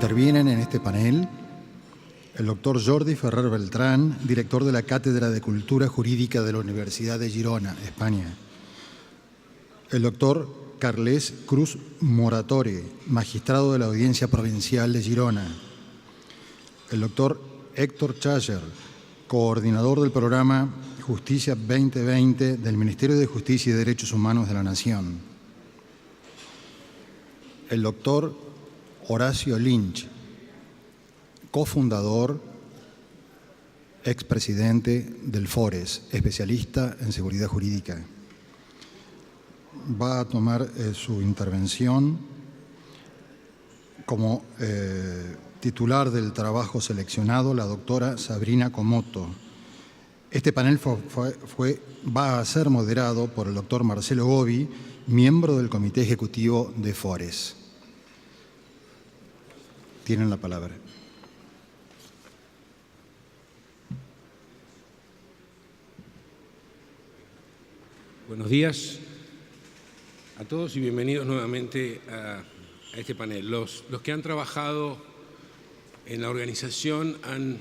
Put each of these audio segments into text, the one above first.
Intervienen en este panel el doctor Jordi Ferrer Beltrán, director de la Cátedra de Cultura Jurídica de la Universidad de Girona, España. El doctor Carles Cruz Moratore, magistrado de la Audiencia Provincial de Girona. El doctor Héctor Chayer, coordinador del programa Justicia 2020 del Ministerio de Justicia y Derechos Humanos de la Nación. El doctor Horacio Lynch, cofundador, expresidente del FORES, especialista en seguridad jurídica. Va a tomar su intervención como titular del trabajo seleccionado la doctora Sabrina Comoto. Este panel va a ser moderado por el doctor Marcelo Gobi, miembro del Comité Ejecutivo de FORES. Tienen la palabra. Buenos días a todos y bienvenidos nuevamente a este panel. Los que han trabajado en la organización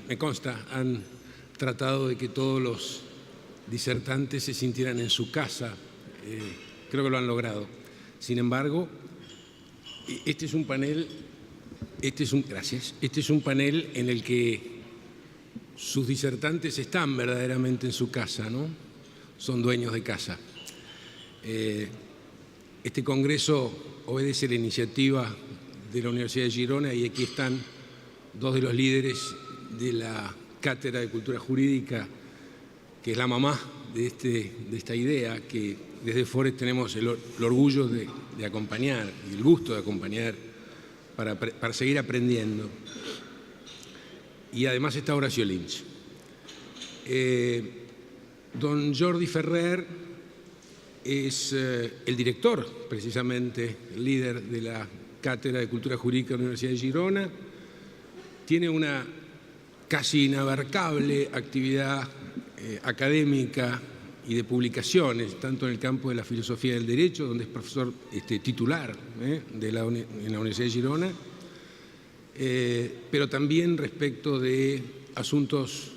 me consta, han tratado de que todos los disertantes se sintieran en su casa. Creo que lo han logrado. Sin embargo, este es un panel en el que sus disertantes están verdaderamente en su casa, ¿no? Son dueños de casa. Este congreso obedece a la iniciativa de la Universidad de Girona y aquí están dos de los líderes de la Cátedra de Cultura Jurídica, que es la mamá de esta idea, que desde FORES tenemos el orgullo de acompañar y el gusto de acompañar para seguir aprendiendo. Y además está Horacio Lynch. Don Jordi Ferrer es el director, precisamente, el líder de la Cátedra de Cultura Jurídica de la Universidad de Girona. Tiene una casi inabarcable actividad académica y de publicaciones, tanto en el campo de la filosofía del derecho, donde es profesor titular en la Universidad de Girona, pero también respecto de asuntos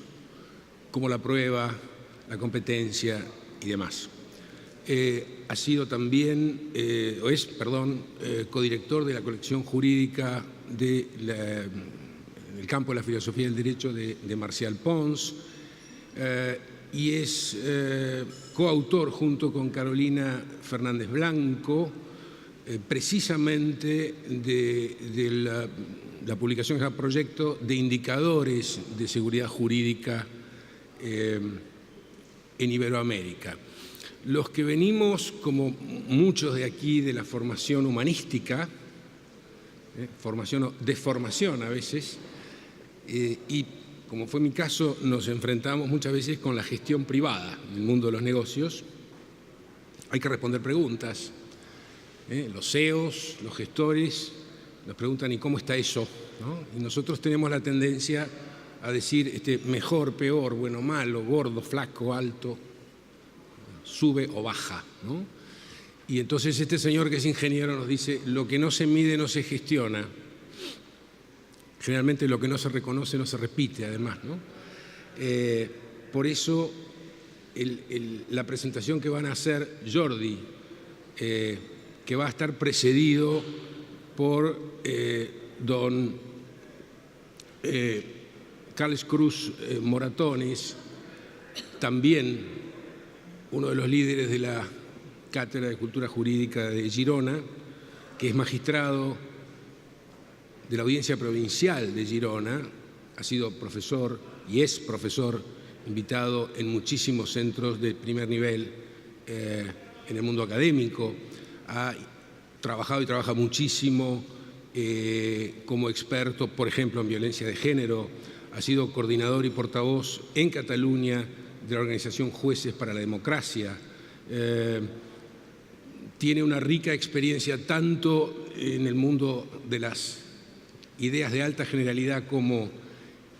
como la prueba, la competencia y demás. Ha sido también, codirector de la colección jurídica del campo de la filosofía del derecho de Marcial Pons, y es coautor junto con Carolina Fernández Blanco, precisamente de la publicación de proyecto de indicadores de seguridad jurídica en Iberoamérica. Los que venimos, como muchos de aquí, de la formación humanística, de formación a veces, y como fue mi caso, nos enfrentamos muchas veces con la gestión privada en el mundo de los negocios. Hay que responder preguntas. Los CEOs, los gestores, nos preguntan ¿y cómo está eso? ¿No? Y nosotros tenemos la tendencia a decir mejor, peor, bueno, malo, gordo, flaco, alto, sube o baja, ¿no? Y entonces este señor que es ingeniero nos dice, lo que no se mide no se gestiona. Generalmente lo que no se reconoce no se repite, además, ¿no? Por eso la presentación que van a hacer Jordi, que va a estar precedido por don Carles Cruz Moratones, también uno de los líderes de la Cátedra de Cultura Jurídica de Girona, que es magistrado de la Audiencia Provincial de Girona, ha sido profesor y es profesor invitado en muchísimos centros de primer nivel en el mundo académico, ha trabajado y trabaja muchísimo como experto, por ejemplo, en violencia de género, ha sido coordinador y portavoz en Cataluña de la organización Jueces para la Democracia, tiene una rica experiencia tanto en el mundo de las ideas de alta generalidad como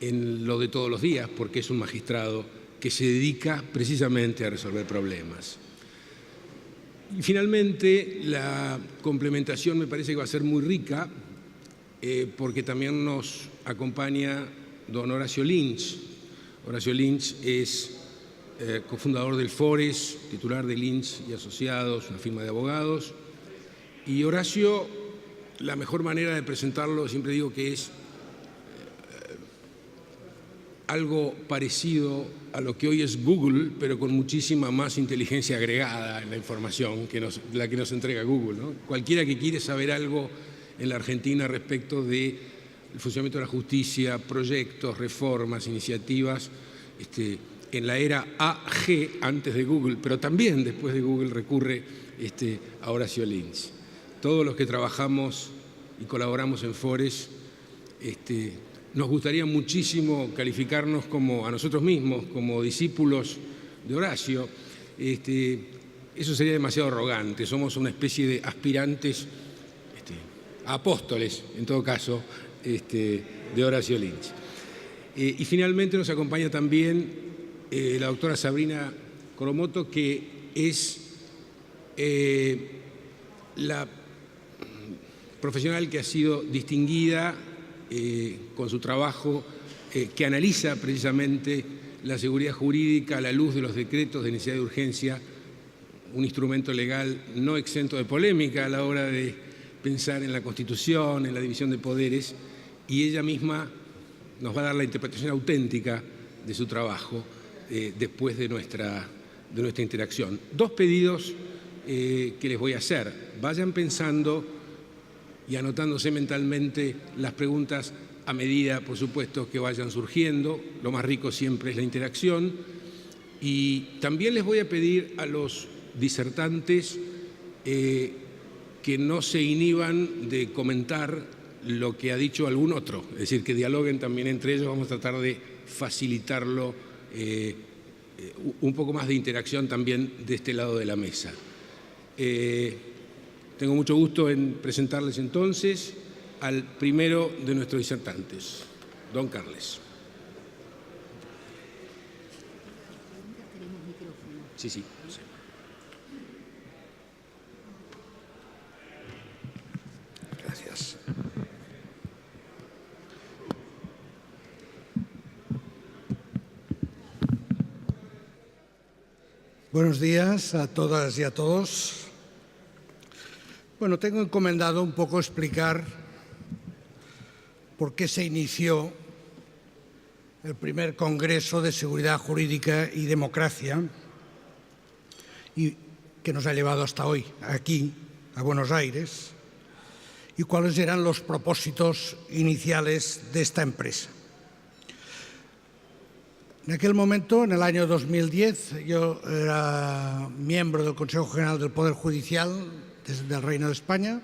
en lo de todos los días, porque es un magistrado que se dedica precisamente a resolver problemas. Y finalmente, la complementación me parece que va a ser muy rica porque también nos acompaña don Horacio Lynch. Horacio Lynch es cofundador del Fores, titular de Lynch y Asociados, una firma de abogados. Y Horacio, la mejor manera de presentarlo, siempre digo que es algo parecido a lo que hoy es Google, pero con muchísima más inteligencia agregada en la información que la que nos entrega Google, ¿no? Cualquiera que quiere saber algo en la Argentina respecto del funcionamiento de la justicia, proyectos, reformas, iniciativas, en la era AG, antes de Google, pero también después de Google, recurre a Horacio Lynch. Todos los que trabajamos y colaboramos en Fores, nos gustaría muchísimo calificarnos a nosotros mismos como discípulos de Horacio. Eso sería demasiado arrogante. Somos una especie de aspirantes a apóstoles, en todo caso, de Horacio Lynch. Y finalmente nos acompaña también la doctora Sabrina Coromoto, que es la profesional que ha sido distinguida con su trabajo, que analiza precisamente la seguridad jurídica a la luz de los decretos de necesidad de urgencia, un instrumento legal no exento de polémica a la hora de pensar en la Constitución, en la división de poderes, y ella misma nos va a dar la interpretación auténtica de su trabajo después de nuestra interacción. Dos pedidos que les voy a hacer. Vayan pensando y anotándose mentalmente las preguntas a medida, por supuesto, que vayan surgiendo. Lo más rico siempre es la interacción. Y también les voy a pedir a los disertantes que no se inhiban de comentar lo que ha dicho algún otro, es decir, que dialoguen también entre ellos. Vamos a tratar de facilitarlo, un poco más de interacción también de este lado de la mesa. Tengo mucho gusto en presentarles entonces al primero de nuestros disertantes, don Carles. Sí. Gracias. Buenos días a todas y a todos. Bueno, tengo encomendado un poco explicar por qué se inició el primer Congreso de Seguridad Jurídica y Democracia y que nos ha llevado hasta hoy, aquí, a Buenos Aires, y cuáles eran los propósitos iniciales de esta empresa. En aquel momento, en el año 2010, yo era miembro del Consejo General del Poder Judicial del Reino de España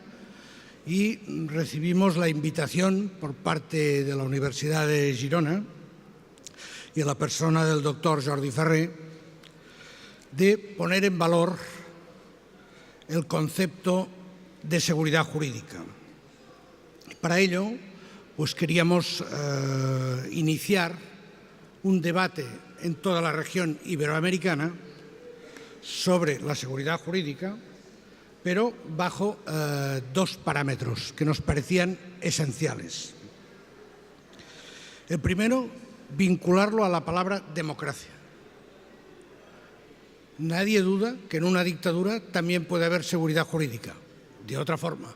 y recibimos la invitación por parte de la Universidad de Girona y en la persona del doctor Jordi Ferrer de poner en valor el concepto de seguridad jurídica. Para ello, pues queríamos iniciar un debate en toda la región iberoamericana sobre la seguridad jurídica, pero bajo dos parámetros que nos parecían esenciales. El primero, vincularlo a la palabra democracia. Nadie duda que en una dictadura también puede haber seguridad jurídica, de otra forma.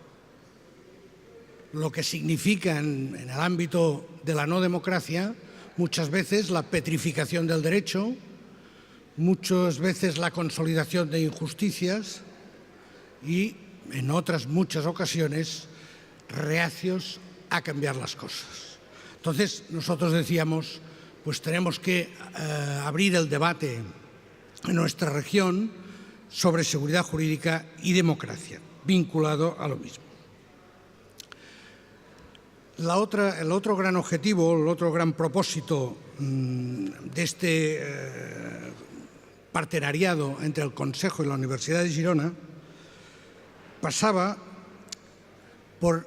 Lo que significa en el ámbito de la no democracia, muchas veces la petrificación del derecho, muchas veces la consolidación de injusticias y, en otras muchas ocasiones, reacios a cambiar las cosas. Entonces, nosotros decíamos, pues tenemos que abrir el debate en nuestra región sobre seguridad jurídica y democracia, vinculado a lo mismo. El otro gran objetivo, el otro gran propósito de este partenariado entre el Consejo y la Universidad de Girona pasaba por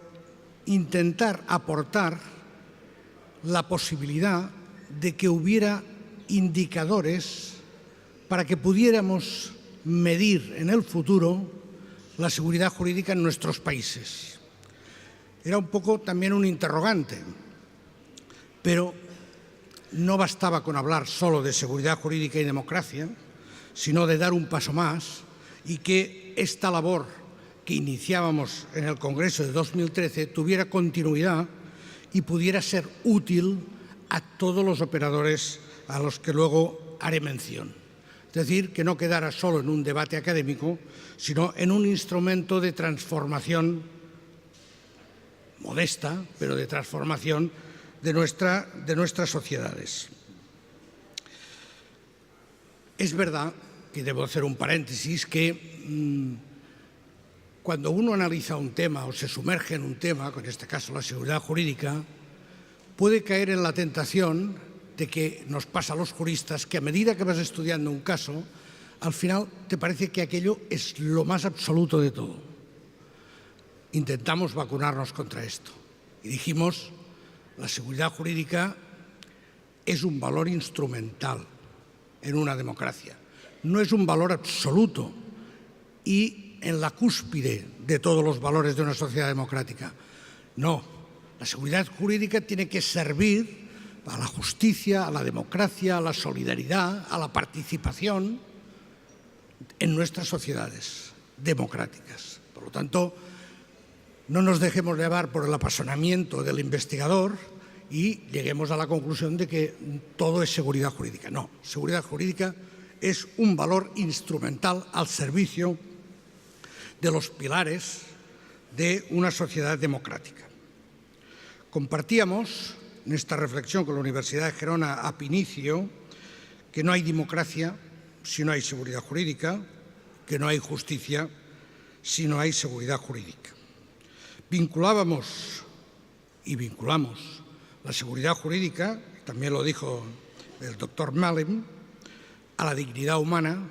intentar aportar la posibilidad de que hubiera indicadores para que pudiéramos medir en el futuro la seguridad jurídica en nuestros países. era un poco también un interrogante, pero no bastaba con hablar solo de seguridad jurídica y democracia, sino de dar un paso más y que esta labor que iniciábamos en el Congreso de 2013 tuviera continuidad y pudiera ser útil a todos los operadores a los que luego haré mención. Es decir, que no quedara solo en un debate académico, sino en un instrumento de transformación modesta, pero de transformación de nuestras sociedades. Es verdad, y debo hacer un paréntesis, que cuando uno analiza un tema o se sumerge en un tema, en este caso la seguridad jurídica, puede caer en la tentación de que nos pasa a los juristas que a medida que vas estudiando un caso, al final te parece que aquello es lo más absoluto de todo. Intentamos vacunarnos contra esto y dijimos, la seguridad jurídica es un valor instrumental en una democracia, no es un valor absoluto y en la cúspide de todos los valores de una sociedad democrática. No, la seguridad jurídica tiene que servir a la justicia, a la democracia, a la solidaridad, a la participación en nuestras sociedades democráticas. Por lo tanto, no nos dejemos llevar por el apasionamiento del investigador y lleguemos a la conclusión de que todo es seguridad jurídica. No, seguridad jurídica es un valor instrumental al servicio de los pilares de una sociedad democrática. Compartíamos en esta reflexión con la Universidad de Gerona ab inicio que no hay democracia si no hay seguridad jurídica, que no hay justicia si no hay seguridad jurídica. Vinculábamos y vinculamos la seguridad jurídica, también lo dijo el doctor Malem, a la dignidad humana,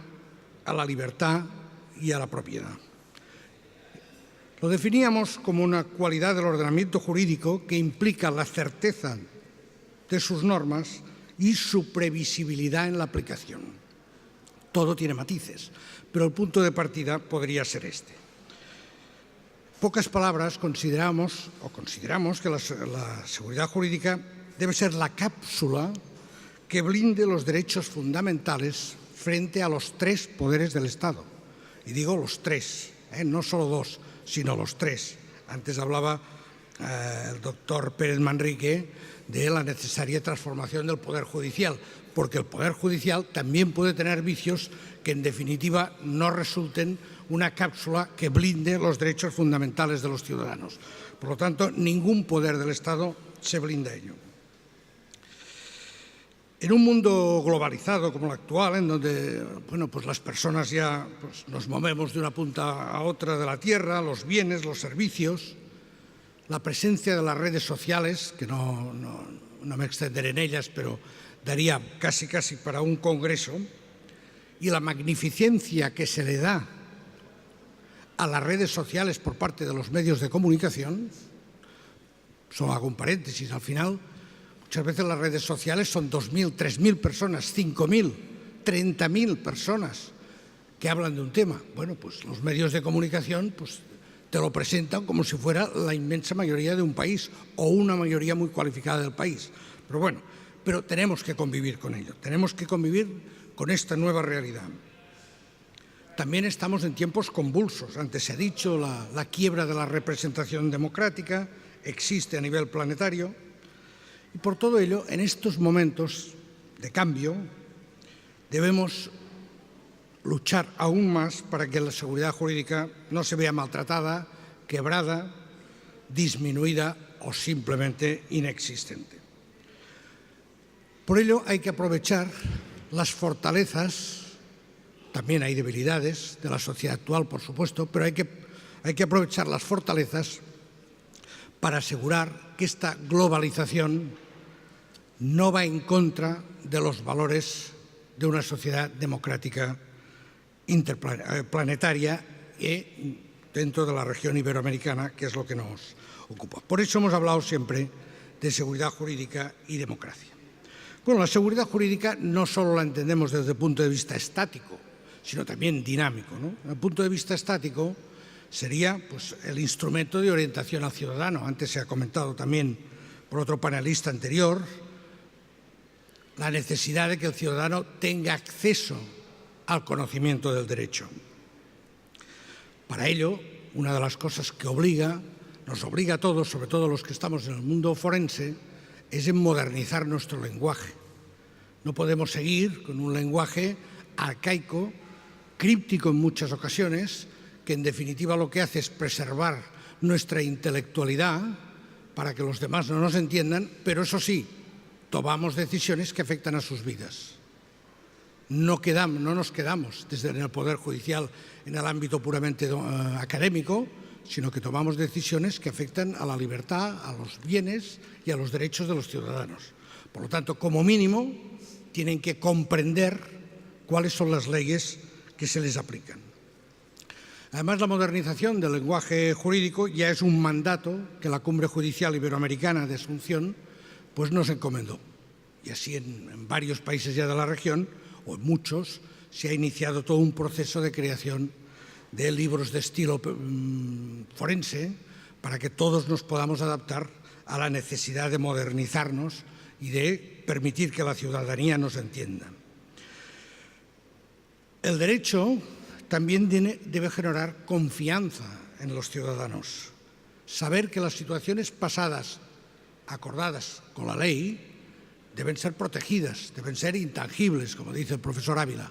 a la libertad y a la propiedad. Lo definíamos como una cualidad del ordenamiento jurídico que implica la certeza de sus normas y su previsibilidad en la aplicación. Todo tiene matices, pero el punto de partida podría ser este. Pocas palabras, consideramos que la seguridad jurídica debe ser la cápsula que blinde los derechos fundamentales frente a los tres poderes del Estado. Y digo los tres, no solo dos, sino los tres. Antes hablaba el doctor Pérez Manrique de la necesaria transformación del Poder Judicial, porque el Poder Judicial también puede tener vicios que en definitiva no resulten una cápsula que blinde los derechos fundamentales de los ciudadanos. Por lo tanto, ningún poder del Estado se blinda a ello. En un mundo globalizado como el actual, en donde las personas ya nos movemos de una punta a otra de la tierra, los bienes, los servicios, la presencia de las redes sociales, que no me extenderé en ellas, pero daría casi para un congreso, y la magnificencia que se le da a las redes sociales por parte de los medios de comunicación, solo hago un paréntesis, al final muchas veces las redes sociales son 2.000, 3.000 personas, 5.000, 30.000 personas que hablan de un tema. Bueno, pues los medios de comunicación te lo presentan como si fuera la inmensa mayoría de un país o una mayoría muy cualificada del país. Pero tenemos que convivir con ello, tenemos que convivir con esta nueva realidad. También estamos en tiempos convulsos. Antes se ha dicho, la quiebra de la representación democrática existe a nivel planetario. Y por todo ello, en estos momentos de cambio, debemos luchar aún más para que la seguridad jurídica no se vea maltratada, quebrada, disminuida o simplemente inexistente. Por ello hay que aprovechar las fortalezas, también hay debilidades de la sociedad actual, por supuesto, pero hay que aprovechar las fortalezas para asegurar que esta globalización no va en contra de los valores de una sociedad democrática interplanetaria y dentro de la región iberoamericana, que es lo que nos ocupa. Por eso hemos hablado siempre de seguridad jurídica y democracia. La seguridad jurídica no solo la entendemos desde el punto de vista estático, sino también dinámico, ¿no? Desde el punto de vista estático sería pues, el instrumento de orientación al ciudadano. Antes se ha comentado también por otro panelista anterior la necesidad de que el ciudadano tenga acceso al conocimiento del derecho. Para ello, una de las cosas que nos obliga a todos, sobre todo los que estamos en el mundo forense, es en modernizar nuestro lenguaje. No podemos seguir con un lenguaje arcaico, críptico en muchas ocasiones, que en definitiva lo que hace es preservar nuestra intelectualidad para que los demás no nos entiendan, pero eso sí, tomamos decisiones que afectan a sus vidas. No nos quedamos desde el Poder Judicial en el ámbito puramente académico, sino que tomamos decisiones que afectan a la libertad, a los bienes y a los derechos de los ciudadanos. Por lo tanto, como mínimo, tienen que comprender cuáles son las leyes que se les aplican. Además, la modernización del lenguaje jurídico ya es un mandato que la Cumbre Judicial Iberoamericana de Asunción pues nos encomendó. Y así en varios países ya de la región, o en muchos, se ha iniciado todo un proceso de creación de libros de estilo forense para que todos nos podamos adaptar a la necesidad de modernizarnos y de permitir que la ciudadanía nos entienda. El derecho también debe generar confianza en los ciudadanos. Saber que las situaciones pasadas, acordadas con la ley, deben ser protegidas, deben ser intangibles, como dice el profesor Ávila.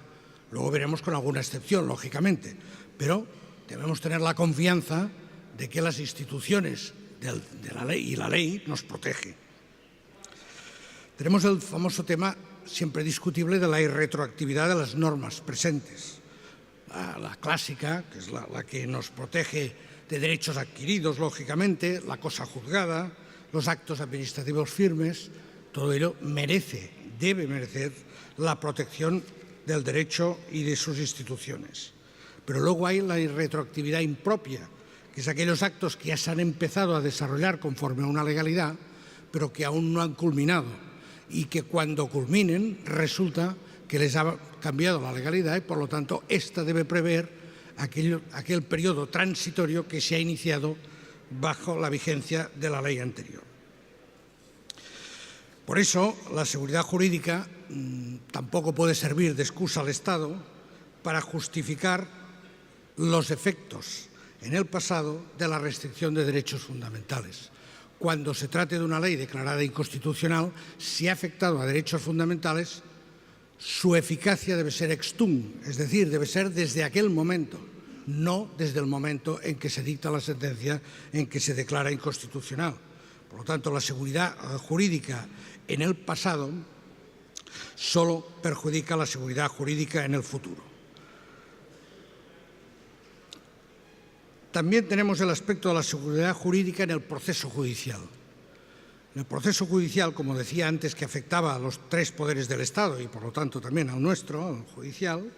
Luego veremos con alguna excepción, lógicamente, pero debemos tener la confianza de que las instituciones de la ley y la ley nos protege. Tenemos el famoso tema siempre discutible de la irretroactividad de las normas presentes. La clásica, que es la que nos protege de derechos adquiridos, lógicamente, la cosa juzgada, los actos administrativos firmes, todo ello debe merecer la protección del derecho y de sus instituciones. Pero luego hay la irretroactividad impropia, que es aquellos actos que ya se han empezado a desarrollar conforme a una legalidad, pero que aún no han culminado y que cuando culminen resulta que les ha cambiado la legalidad y, por lo tanto, esta debe prever aquel periodo transitorio que se ha iniciado bajo la vigencia de la ley anterior. Por eso, la seguridad jurídica tampoco puede servir de excusa al Estado para justificar los efectos en el pasado de la restricción de derechos fundamentales. Cuando se trate de una ley declarada inconstitucional, si ha afectado a derechos fundamentales, su eficacia debe ser ex tunc, es decir, debe ser desde aquel momento, no desde el momento en que se dicta la sentencia en que se declara inconstitucional. Por lo tanto, la seguridad jurídica en el pasado solo perjudica la seguridad jurídica en el futuro. También tenemos el aspecto de la seguridad jurídica en el proceso judicial. En el proceso judicial, como decía antes, que afectaba a los tres poderes del Estado y, por lo tanto, también al nuestro, al judicial,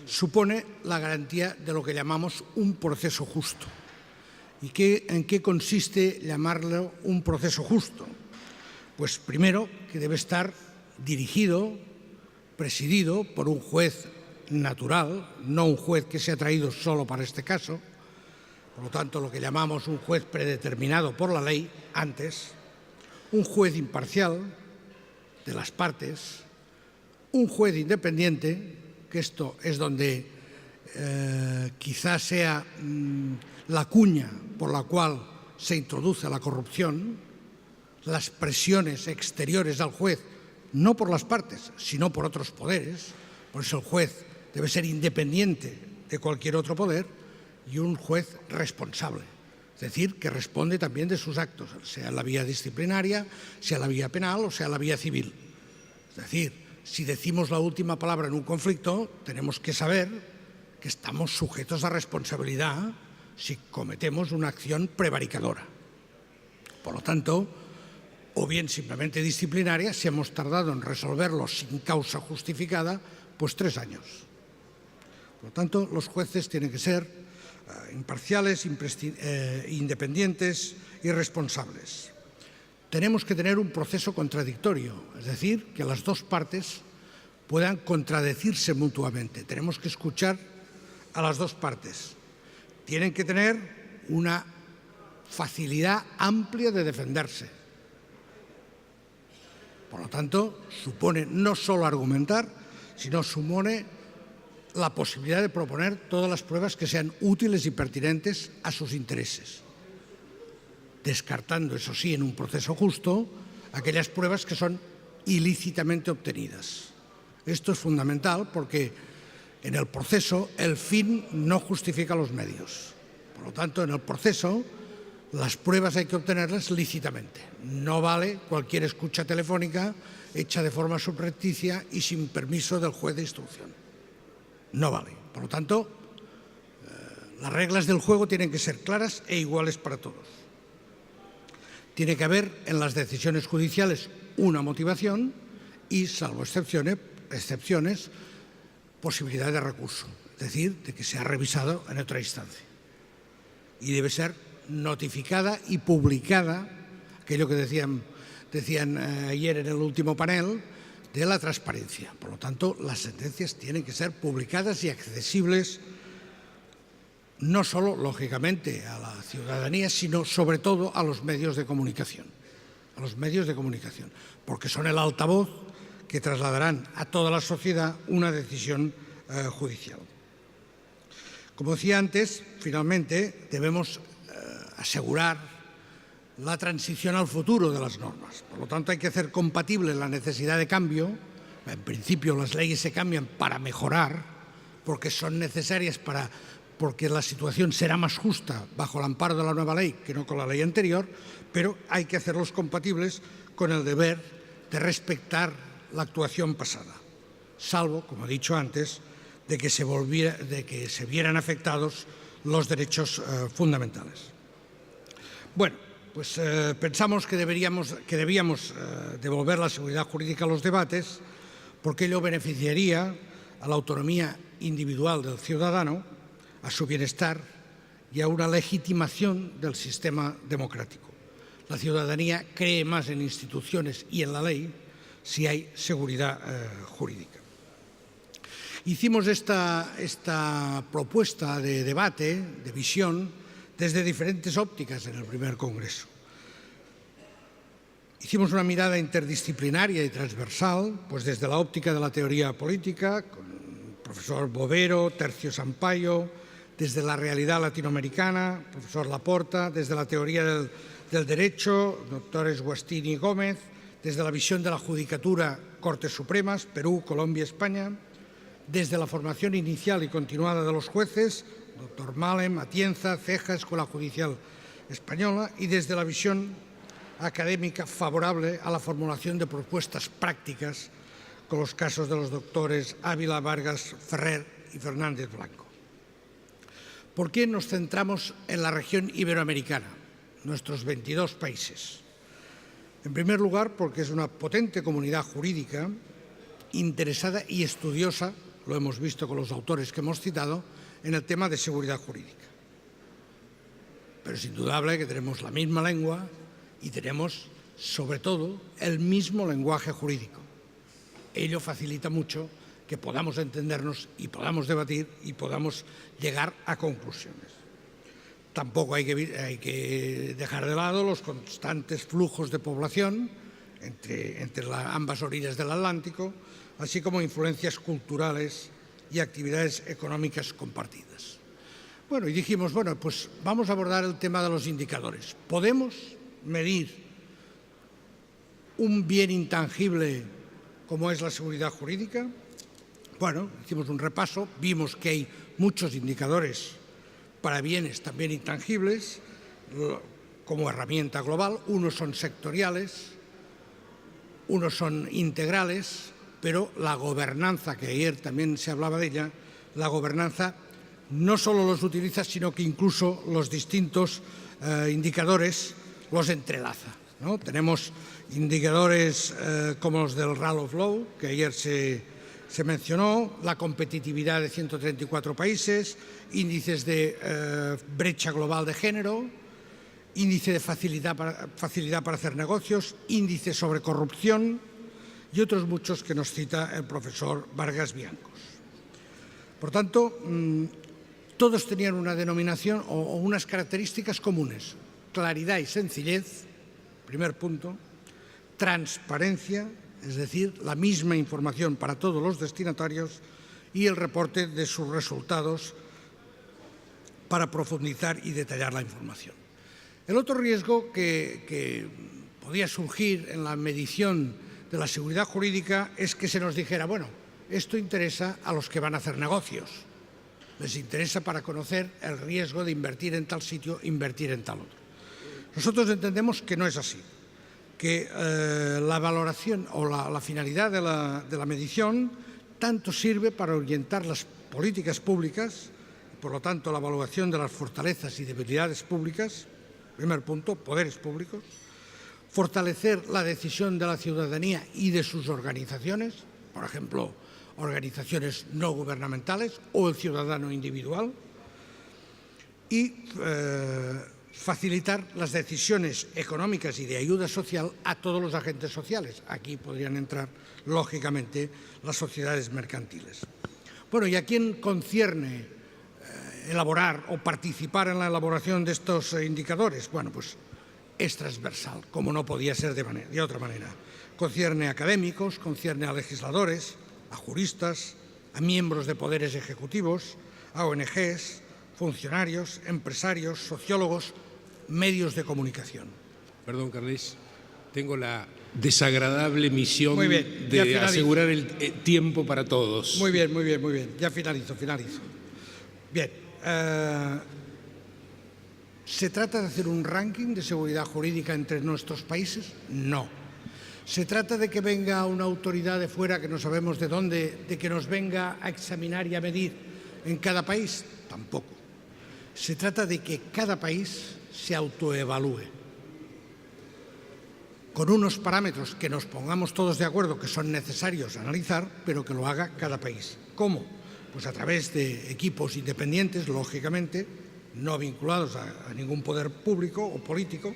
supone la garantía de lo que llamamos un proceso justo. ¿Y en qué consiste llamarlo un proceso justo? Pues primero, que debe estar dirigido, presidido por un juez natural, no un juez que se ha traído solo para este caso, por lo tanto, lo que llamamos un juez predeterminado por la ley antes, un juez imparcial de las partes, un juez independiente, que esto es donde quizás sea la cuña por la cual se introduce la corrupción, las presiones exteriores al juez, no por las partes, sino por otros poderes. Por eso el juez debe ser independiente de cualquier otro poder y un juez responsable, es decir, que responde también de sus actos, sea en la vía disciplinaria, sea en la vía penal o sea en la vía civil. Es decir, si decimos la última palabra en un conflicto, tenemos que saber que estamos sujetos a responsabilidad si cometemos una acción prevaricadora. Por lo tanto, o bien simplemente disciplinaria, si hemos tardado en resolverlo sin causa justificada, pues 3 años. Por lo tanto, los jueces tienen que ser imparciales, independientes y responsables. Tenemos que tener un proceso contradictorio, es decir, que las dos partes puedan contradecirse mutuamente. Tenemos que escuchar a las dos partes, tienen que tener una facilidad amplia de defenderse. Por lo tanto, supone no solo argumentar, sino supone la posibilidad de proponer todas las pruebas que sean útiles y pertinentes a sus intereses, descartando, eso sí, en un proceso justo, aquellas pruebas que son ilícitamente obtenidas. Esto es fundamental porque en el proceso el fin no justifica los medios. Por lo tanto, en el proceso las pruebas hay que obtenerlas lícitamente. No vale cualquier escucha telefónica hecha de forma subrepticia y sin permiso del juez de instrucción. No vale. Por lo tanto, las reglas del juego tienen que ser claras e iguales para todos. Tiene que haber en las decisiones judiciales una motivación y, salvo excepciones, posibilidad de recurso, es decir, de que sea revisado en otra instancia. Y debe ser notificada y publicada, aquello que decían ayer en el último panel, de la transparencia. Por lo tanto, las sentencias tienen que ser publicadas y accesibles no solo, lógicamente, a la ciudadanía, sino sobre todo a los medios de comunicación. A los medios de comunicación, porque son el altavoz que trasladarán a toda la sociedad una decisión judicial. Como decía antes, finalmente debemos asegurar la transición al futuro de las normas. Por lo tanto, hay que hacer compatible la necesidad de cambio. En principio, las leyes se cambian para mejorar, porque son necesarias porque la situación será más justa bajo el amparo de la nueva ley que no con la ley anterior, pero hay que hacerlos compatibles con el deber de respetar la actuación pasada, salvo, como he dicho antes, de que se vieran afectados los derechos fundamentales. Bueno, pues pensamos que debíamos devolver la seguridad jurídica a los debates, porque ello beneficiaría a la autonomía individual del ciudadano, a su bienestar y a una legitimación del sistema democrático. La ciudadanía cree más en instituciones y en la ley si hay seguridad jurídica. Hicimos esta propuesta de debate, de visión, desde diferentes ópticas en el primer congreso. Hicimos una mirada interdisciplinaria y transversal, pues desde la óptica de la teoría política, con el profesor Bovero, Tercio Sampaio, desde la realidad latinoamericana, profesor Laporta, desde la teoría del derecho, doctores Guastini y Gómez, desde la visión de la judicatura, Cortes Supremas, Perú, Colombia, España, desde la formación inicial y continuada de los jueces, doctor Malem, Atienza, Ceja, Escuela Judicial Española, y desde la visión académica favorable a la formulación de propuestas prácticas con los casos de los doctores Ávila, Vargas, Ferrer y Fernández Blanco. ¿Por qué nos centramos en la región iberoamericana, nuestros 22 países? En primer lugar, porque es una potente comunidad jurídica interesada y estudiosa, lo hemos visto con los autores que hemos citado, en el tema de seguridad jurídica. Pero es indudable que tenemos la misma lengua y tenemos, sobre todo, el mismo lenguaje jurídico. Ello facilita mucho que podamos entendernos y podamos debatir y podamos llegar a conclusiones. Tampoco hay que dejar de lado los constantes flujos de población entre ambas orillas del Atlántico, así como influencias culturales y actividades económicas compartidas. Bueno, y dijimos, bueno, pues vamos a abordar el tema de los indicadores. ¿Podemos medir un bien intangible como es la seguridad jurídica? Bueno, hicimos un repaso, vimos que hay muchos indicadores para bienes también intangibles como herramienta global. Unos son sectoriales, unos son integrales, pero la gobernanza, que ayer también se hablaba de ella, la gobernanza no solo los utiliza, sino que incluso los distintos indicadores los entrelaza, ¿no? Tenemos indicadores como los del Rule of Law, que ayer se mencionó, la competitividad de 134 países, índices de brecha global de género, índice de facilidad para hacer negocios, índice sobre corrupción y otros muchos que nos cita el profesor Vargas Biancos. Por tanto, todos tenían una denominación o unas características comunes: claridad y sencillez, primer punto; transparencia, es decir, la misma información para todos los destinatarios; y el reporte de sus resultados para profundizar y detallar la información. El otro riesgo que podía surgir en la medición de la seguridad jurídica es que se nos dijera, bueno, esto interesa a los que van a hacer negocios, les interesa para conocer el riesgo de invertir en tal sitio, invertir en tal otro. Nosotros entendemos que no es así, que la valoración o la finalidad de la medición tanto sirve para orientar las políticas públicas, por lo tanto la evaluación de las fortalezas y debilidades públicas, primer punto, poderes públicos; fortalecer la decisión de la ciudadanía y de sus organizaciones, por ejemplo, organizaciones no gubernamentales o el ciudadano individual; y facilitar las decisiones económicas y de ayuda social a todos los agentes sociales. Aquí podrían entrar, lógicamente, las sociedades mercantiles. Bueno, ¿y a quién concierne elaborar o participar en la elaboración de estos indicadores? Bueno, pues es transversal, como no podía ser de otra manera. Concierne a académicos, concierne a legisladores, a juristas, a miembros de poderes ejecutivos, a ONGs, funcionarios, empresarios, sociólogos, medios de comunicación. Perdón, Carles, tengo la desagradable misión de asegurar el tiempo para todos. Muy bien, muy bien, muy bien. Ya finalizo. Bien. ¿Se trata de hacer un ranking de seguridad jurídica entre nuestros países? No. ¿Se trata de que venga una autoridad de fuera, que no sabemos de dónde, de que nos venga a examinar y a medir en cada país? Tampoco. Se trata de que cada país se autoevalúe con unos parámetros que nos pongamos todos de acuerdo que son necesarios analizar, pero que lo haga cada país. ¿Cómo? Pues a través de equipos independientes, lógicamente, no vinculados a ningún poder público o político,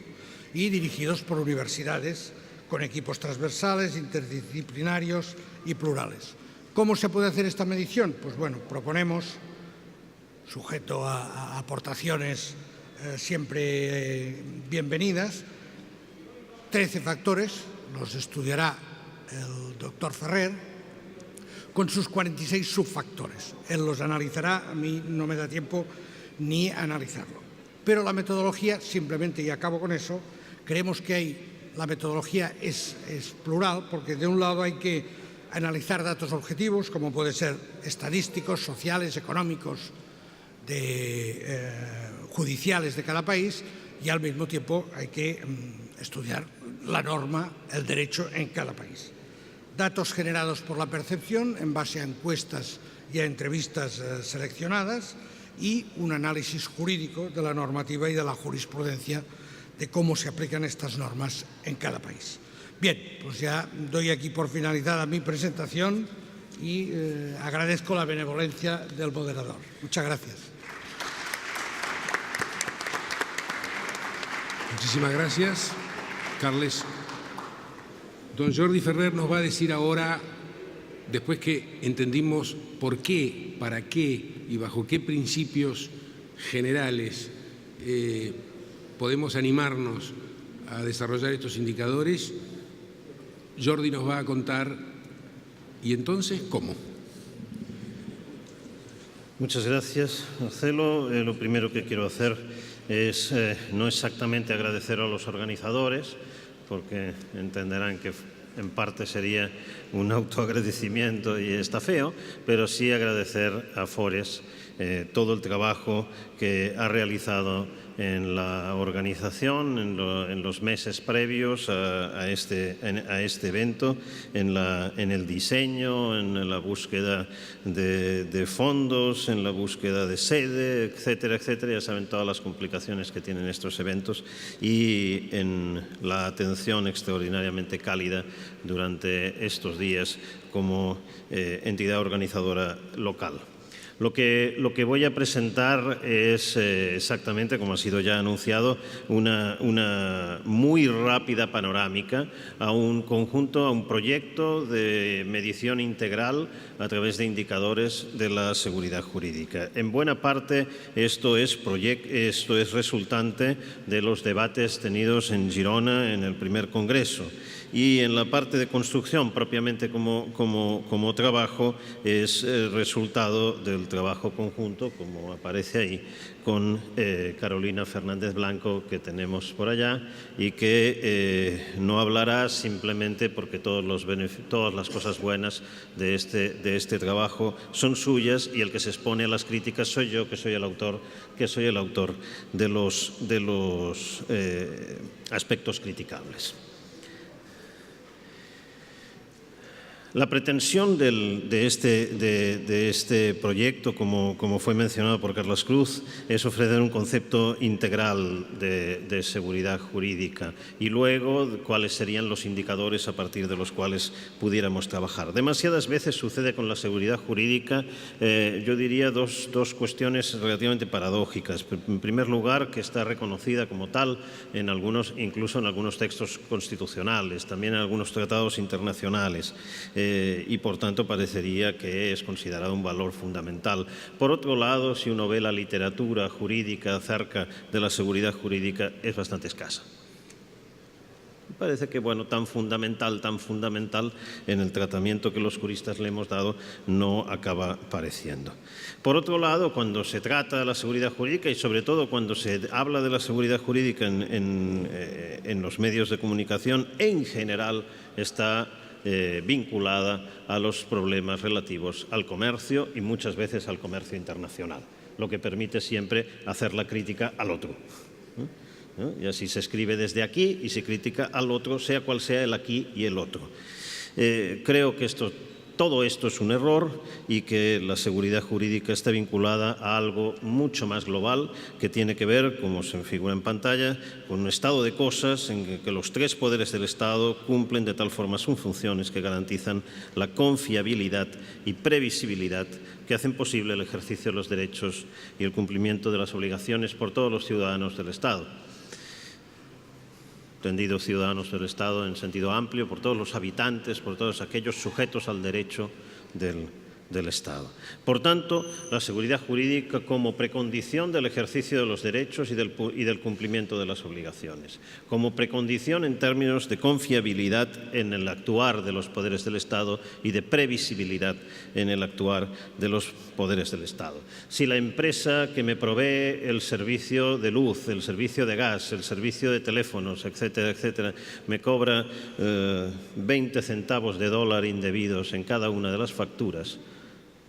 y dirigidos por universidades con equipos transversales, interdisciplinarios y plurales. ¿Cómo se puede hacer esta medición? Pues bueno, proponemos, sujeto a aportaciones siempre bienvenidas, 13 factores, los estudiará el doctor Ferrer, con sus 46 subfactores. Él los analizará, a mí no me da tiempo ni analizarlo. Pero la metodología, simplemente, y acabo con eso, creemos que la metodología es plural, porque de un lado hay que analizar datos objetivos, como puede ser estadísticos, sociales, económicos, judiciales de cada país, y al mismo tiempo hay que estudiar la norma, el derecho en cada país. Datos generados por la percepción en base a encuestas y a entrevistas seleccionadas, y un análisis jurídico de la normativa y de la jurisprudencia de cómo se aplican estas normas en cada país. Bien, pues ya doy aquí por finalizada mi presentación y agradezco la benevolencia del moderador. Muchas gracias. Muchísimas gracias, Carles. Don Jordi Ferrer nos va a decir ahora, después que entendimos por qué, para qué y bajo qué principios generales podemos animarnos a desarrollar estos indicadores, Jordi nos va a contar, ¿y entonces cómo? Muchas gracias, Marcelo. Lo primero que quiero hacer es no exactamente agradecer a los organizadores, porque entenderán que en parte sería un autoagradecimiento y está feo, pero sí agradecer a Fores todo el trabajo que ha realizado en la organización, en los meses previos a este evento, en el diseño, en la búsqueda de fondos, en la búsqueda de sede, etcétera, etcétera. Ya saben todas las complicaciones que tienen estos eventos, y en la atención extraordinariamente cálida durante estos días como entidad organizadora local. Lo que voy a presentar es exactamente, como ha sido ya anunciado, una muy rápida panorámica a un conjunto, a un proyecto de medición integral a través de indicadores de la seguridad jurídica. En buena parte esto es resultante de los debates tenidos en Girona en el primer congreso. Y en la parte de construcción, propiamente como trabajo, es el resultado del trabajo conjunto, como aparece ahí, con Carolina Fernández Blanco, que tenemos por allá, y que no hablará simplemente porque todas las cosas buenas de este trabajo son suyas, y el que se expone a las críticas soy yo, que soy el autor de los aspectos criticables. La pretensión de este proyecto, como fue mencionado por Carlos Cruz, es ofrecer un concepto integral de seguridad jurídica y luego cuáles serían los indicadores a partir de los cuales pudiéramos trabajar. Demasiadas veces sucede con la seguridad jurídica, yo diría, dos cuestiones relativamente paradójicas. En primer lugar, que está reconocida como tal incluso en algunos textos constitucionales, también en algunos tratados internacionales. Y por tanto parecería que es considerado un valor fundamental. Por otro lado, si uno ve la literatura jurídica acerca de la seguridad jurídica, es bastante escasa. Me parece que, bueno, tan fundamental en el tratamiento que los juristas le hemos dado no acaba pareciendo. Por otro lado, cuando se trata de la seguridad jurídica y sobre todo cuando se habla de la seguridad jurídica en los medios de comunicación, en general está vinculada a los problemas relativos al comercio y muchas veces al comercio internacional, lo que permite siempre hacer la crítica al otro. Y así se escribe desde aquí y se critica al otro, sea cual sea el aquí y el otro. Creo que todo esto es un error y que la seguridad jurídica está vinculada a algo mucho más global que tiene que ver, como se figura en pantalla, con un estado de cosas en que los tres poderes del Estado cumplen de tal forma sus funciones que garantizan la confiabilidad y previsibilidad que hacen posible el ejercicio de los derechos y el cumplimiento de las obligaciones por todos los ciudadanos del Estado. Entendido ciudadanos del Estado en sentido amplio, por todos los habitantes, por todos aquellos sujetos al derecho del Estado. Por tanto, la seguridad jurídica como precondición del ejercicio de los derechos y del cumplimiento de las obligaciones, como precondición en términos de confiabilidad en el actuar de los poderes del Estado y de previsibilidad en el actuar de los poderes del Estado. Si la empresa que me provee el servicio de luz, el servicio de gas, el servicio de teléfonos, etcétera, etcétera, me cobra 20 centavos de dólar indebidos en cada una de las facturas,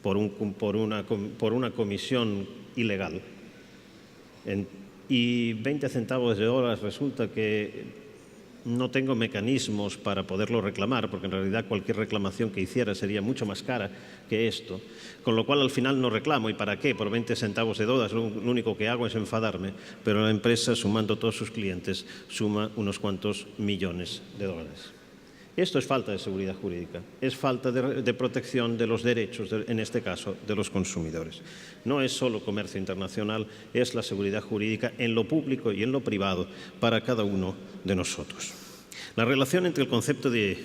por una comisión ilegal, y 20 centavos de dólar resulta que no tengo mecanismos para poderlo reclamar, porque en realidad cualquier reclamación que hiciera sería mucho más cara que esto, con lo cual al final no reclamo. ¿Y para qué? Por 20 centavos de dólar lo único que hago es enfadarme, pero la empresa, sumando todos sus clientes, suma unos cuantos millones de dólares. Esto es falta de seguridad jurídica, es falta de protección de los derechos, en este caso, de los consumidores. No es solo comercio internacional, es la seguridad jurídica en lo público y en lo privado para cada uno de nosotros. La relación entre el concepto de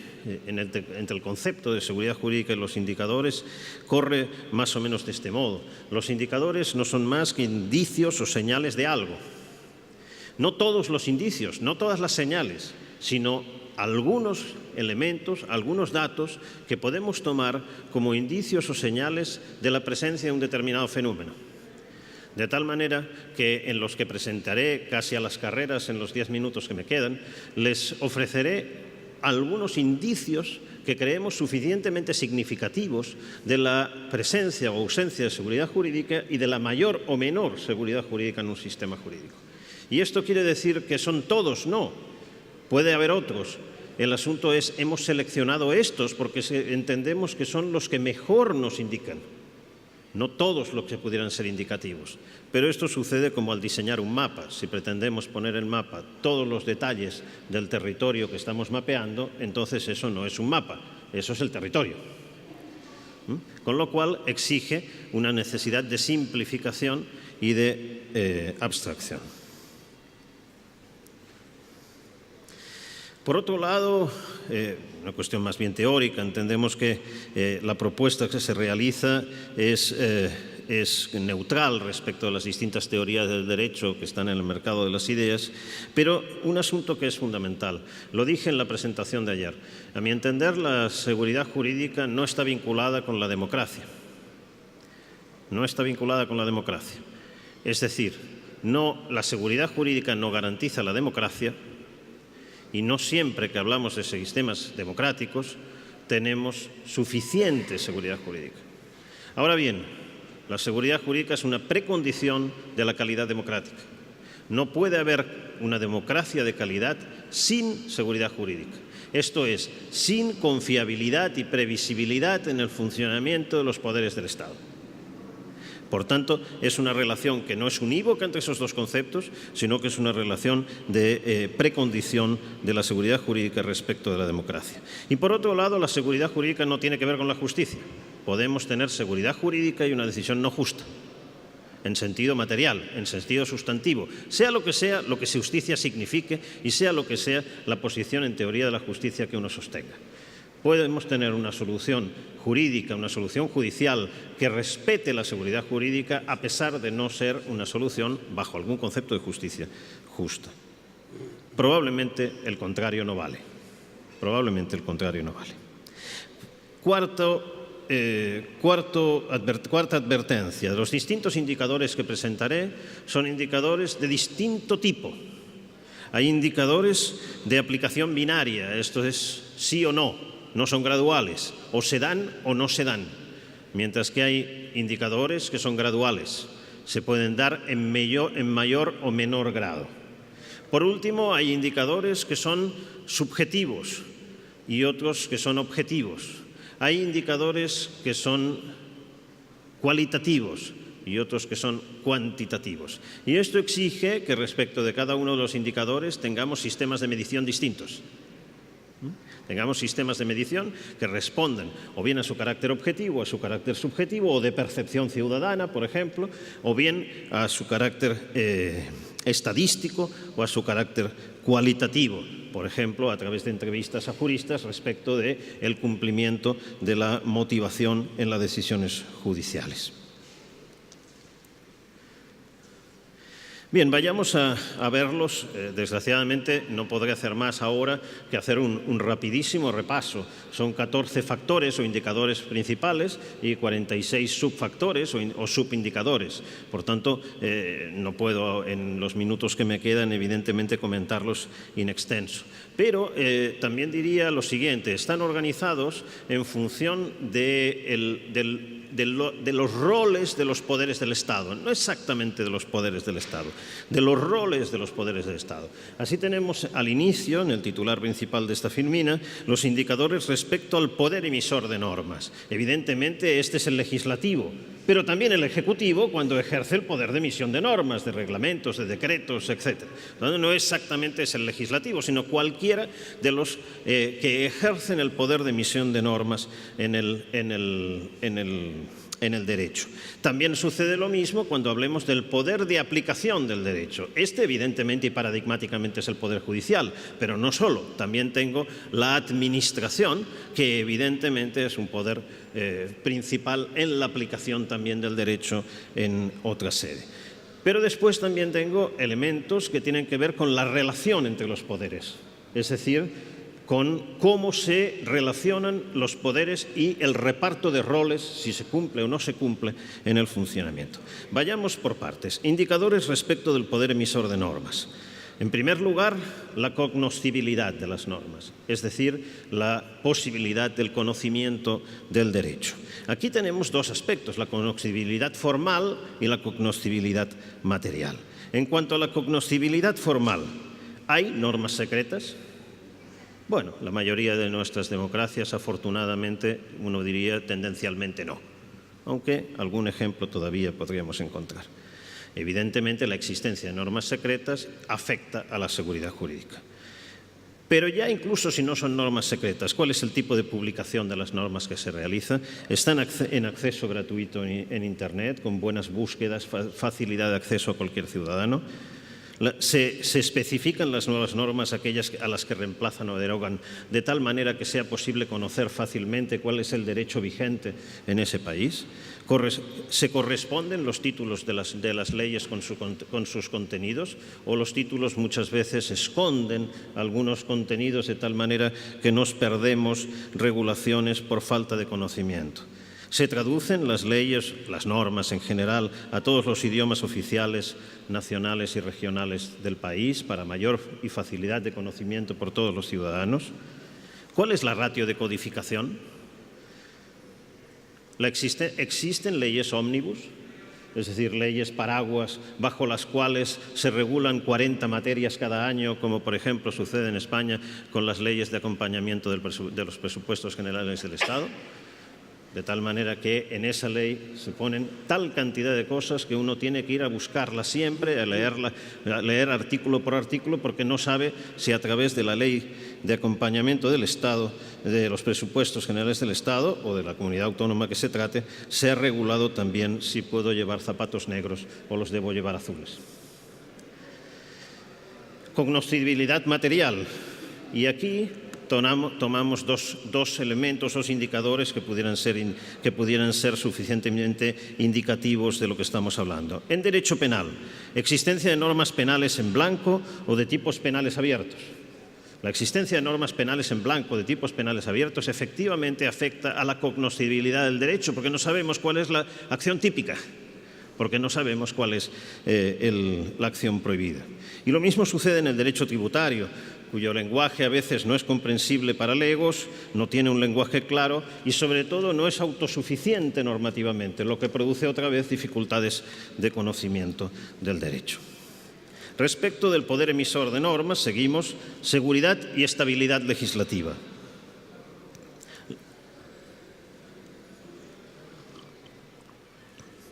seguridad jurídica y los indicadores corre más o menos de este modo. Los indicadores no son más que indicios o señales de algo. No todos los indicios, no todas las señales, sino algunos elementos, algunos datos que podemos tomar como indicios o señales de la presencia de un determinado fenómeno. De tal manera que en los que presentaré casi a las carreras en los 10 minutos que me quedan, les ofreceré algunos indicios que creemos suficientemente significativos de la presencia o ausencia de seguridad jurídica y de la mayor o menor seguridad jurídica en un sistema jurídico. ¿Y esto quiere decir que son todos? No. Puede haber otros. El asunto es, hemos seleccionado estos porque entendemos que son los que mejor nos indican. No todos los que pudieran ser indicativos. Pero esto sucede como al diseñar un mapa. Si pretendemos poner en el mapa todos los detalles del territorio que estamos mapeando, entonces eso no es un mapa, eso es el territorio. con lo cual exige una necesidad de simplificación y de abstracción. Por otro lado, una cuestión más bien teórica, entendemos que la propuesta que se realiza es neutral respecto a las distintas teorías del derecho que están en el mercado de las ideas, pero un asunto que es fundamental. Lo dije en la presentación de ayer. A mi entender, la seguridad jurídica no está vinculada con la democracia. No está vinculada con la democracia. Es decir, la seguridad jurídica no garantiza la democracia y no siempre que hablamos de sistemas democráticos tenemos suficiente seguridad jurídica. Ahora bien, la seguridad jurídica es una precondición de la calidad democrática. No puede haber una democracia de calidad sin seguridad jurídica. Esto es, sin confiabilidad y previsibilidad en el funcionamiento de los poderes del Estado. Por tanto, es una relación que no es unívoca entre esos dos conceptos, sino que es una relación de precondición de la seguridad jurídica respecto de la democracia. Y por otro lado, la seguridad jurídica no tiene que ver con la justicia. Podemos tener seguridad jurídica y una decisión no justa, en sentido material, en sentido sustantivo, sea lo que justicia signifique y sea lo que sea la posición en teoría de la justicia que uno sostenga. Podemos tener una solución jurídica, una solución judicial que respete la seguridad jurídica a pesar de no ser una solución bajo algún concepto de justicia justa. Probablemente el contrario no vale. Probablemente el contrario no vale. Cuarta advertencia. Los distintos indicadores que presentaré son indicadores de distinto tipo. Hay indicadores de aplicación binaria, esto es sí o no. No son graduales, o se dan o no se dan, mientras que hay indicadores que son graduales, se pueden dar en mayor o menor grado. Por último, hay indicadores que son subjetivos y otros que son objetivos. Hay indicadores que son cualitativos y otros que son cuantitativos. Y esto exige que respecto de cada uno de los indicadores tengamos sistemas de medición distintos. Tengamos sistemas de medición que respondan o bien a su carácter objetivo, a su carácter subjetivo o de percepción ciudadana, por ejemplo, o bien a su carácter estadístico o a su carácter cualitativo, por ejemplo, a través de entrevistas a juristas respecto del cumplimiento de la motivación en las decisiones judiciales. Bien, vayamos a verlos. Desgraciadamente no podré hacer más ahora que hacer un rapidísimo repaso. Son 14 factores o indicadores principales y 46 subfactores o subindicadores. Por tanto, no puedo en los minutos que me quedan evidentemente comentarlos in extenso. Pero también diría lo siguiente, están organizados en función de los roles de los poderes del Estado, no exactamente de los poderes del Estado, de los roles de los poderes del Estado. Así tenemos al inicio, en el titular principal de esta filmina, los indicadores respecto al poder emisor de normas. Evidentemente, este es el legislativo, pero también el ejecutivo cuando ejerce el poder de emisión de normas, de reglamentos, de decretos, etc. No exactamente es el legislativo, sino cualquiera de los que ejercen el poder de emisión de normas en el derecho. También sucede lo mismo cuando hablemos del poder de aplicación del derecho. Este, evidentemente y paradigmáticamente, es el poder judicial, pero no solo. También tengo la administración, que evidentemente es un poder principal en la aplicación también del derecho en otra sede. Pero después también tengo elementos que tienen que ver con la relación entre los poderes, es decir, con cómo se relacionan los poderes y el reparto de roles, si se cumple o no se cumple, en el funcionamiento. Vayamos por partes. Indicadores respecto del poder emisor de normas. En primer lugar, la cognoscibilidad de las normas, es decir, la posibilidad del conocimiento del derecho. Aquí tenemos dos aspectos, la cognoscibilidad formal y la cognoscibilidad material. En cuanto a la cognoscibilidad formal, ¿hay normas secretas? Bueno, la mayoría de nuestras democracias, afortunadamente, uno diría tendencialmente no, aunque algún ejemplo todavía podríamos encontrar. Evidentemente, la existencia de normas secretas afecta a la seguridad jurídica. Pero ya incluso si no son normas secretas, ¿cuál es el tipo de publicación de las normas que se realiza? Están en acceso gratuito en Internet, con buenas búsquedas, facilidad de acceso a cualquier ciudadano. Se especifican las nuevas normas, aquellas a las que reemplazan o derogan, de tal manera que sea posible conocer fácilmente cuál es el derecho vigente en ese país. Se corresponden los títulos de las leyes con sus contenidos, o los títulos muchas veces esconden algunos contenidos de tal manera que nos perdemos regulaciones por falta de conocimiento. Se traducen las leyes, las normas en general, a todos los idiomas oficiales, nacionales y regionales del país para mayor y facilidad de conocimiento por todos los ciudadanos. ¿Cuál es la ratio de codificación? ¿Existen leyes ómnibus? Es decir, leyes paraguas bajo las cuales se regulan 40 materias cada año, como por ejemplo sucede en España con las leyes de acompañamiento de los presupuestos generales del Estado. De tal manera que en esa ley se ponen tal cantidad de cosas que uno tiene que ir a buscarla siempre, a leer artículo por artículo, porque no sabe si a través de la ley de acompañamiento del Estado, de los presupuestos generales del Estado o de la comunidad autónoma que se trate, se ha regulado también si puedo llevar zapatos negros o los debo llevar azules. Cognoscibilidad material. Y aquí tomamos dos elementos, dos indicadores que pudieran ser suficientemente indicativos de lo que estamos hablando. En derecho penal, existencia de normas penales en blanco o de tipos penales abiertos. La existencia de normas penales en blanco, de tipos penales abiertos, efectivamente afecta a la cognoscibilidad del derecho, porque no sabemos cuál es la acción típica, porque no sabemos cuál es la acción prohibida. Y lo mismo sucede en el derecho tributario, cuyo lenguaje a veces no es comprensible para legos, no tiene un lenguaje claro y sobre todo no es autosuficiente normativamente, lo que produce otra vez dificultades de conocimiento del derecho. Respecto del poder emisor de normas, seguimos seguridad y estabilidad legislativa.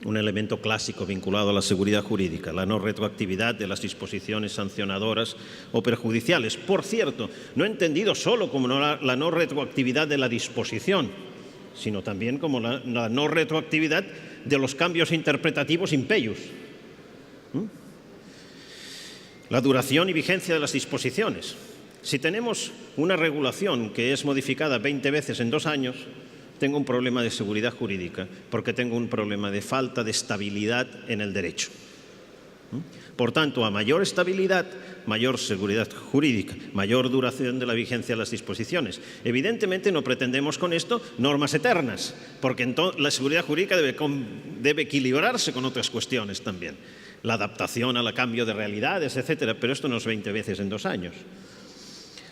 Un elemento clásico vinculado a la seguridad jurídica, la no retroactividad de las disposiciones sancionadoras o perjudiciales. Por cierto, no entendido solo como la no retroactividad de la disposición, sino también como la no retroactividad de los cambios interpretativos impeius. La duración y vigencia de las disposiciones. Si tenemos una regulación que es modificada 20 veces en 2 años, tengo un problema de seguridad jurídica, porque tengo un problema de falta de estabilidad en el derecho. Por tanto, a mayor estabilidad, mayor seguridad jurídica, mayor duración de la vigencia de las disposiciones. Evidentemente no pretendemos con esto normas eternas, porque entonces la seguridad jurídica debe equilibrarse con otras cuestiones también. La adaptación al cambio de realidades, etcétera, pero esto no es 20 veces en 2 años.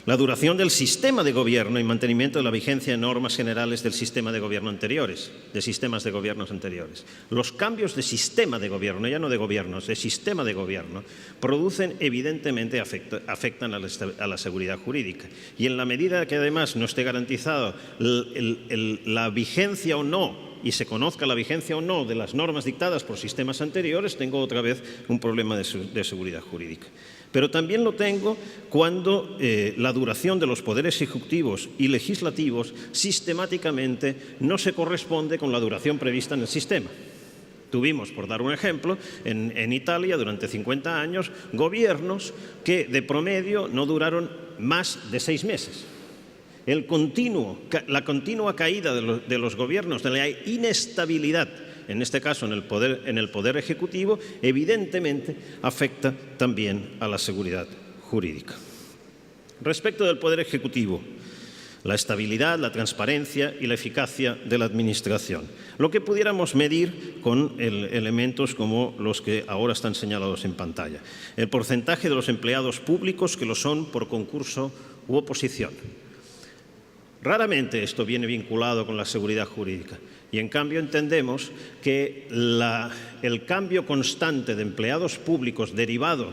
La duración del sistema de gobierno y mantenimiento de la vigencia de normas generales del sistema de gobierno anteriores, de sistemas de gobiernos anteriores. Los cambios de sistema de gobierno, ya no de gobiernos, de sistema de gobierno, producen evidentemente, afectan a la seguridad jurídica. Y en la medida que además no esté garantizada la vigencia o no, y se conozca la vigencia o no de las normas dictadas por sistemas anteriores, tengo otra vez un problema de seguridad jurídica. Pero también lo tengo cuando la duración de los poderes ejecutivos y legislativos sistemáticamente no se corresponde con la duración prevista en el sistema. Tuvimos, por dar un ejemplo, en Italia durante 50 años gobiernos que de promedio no duraron más de 6 meses. La continua caída de los gobiernos, de la inestabilidad, en este caso en el poder ejecutivo, evidentemente afecta también a la seguridad jurídica. Respecto del poder ejecutivo, la estabilidad, la transparencia y la eficacia de la administración. Lo que pudiéramos medir con elementos como los que ahora están señalados en pantalla. El porcentaje de los empleados públicos que lo son por concurso u oposición. Raramente esto viene vinculado con la seguridad jurídica y en cambio entendemos que el cambio constante de empleados públicos derivado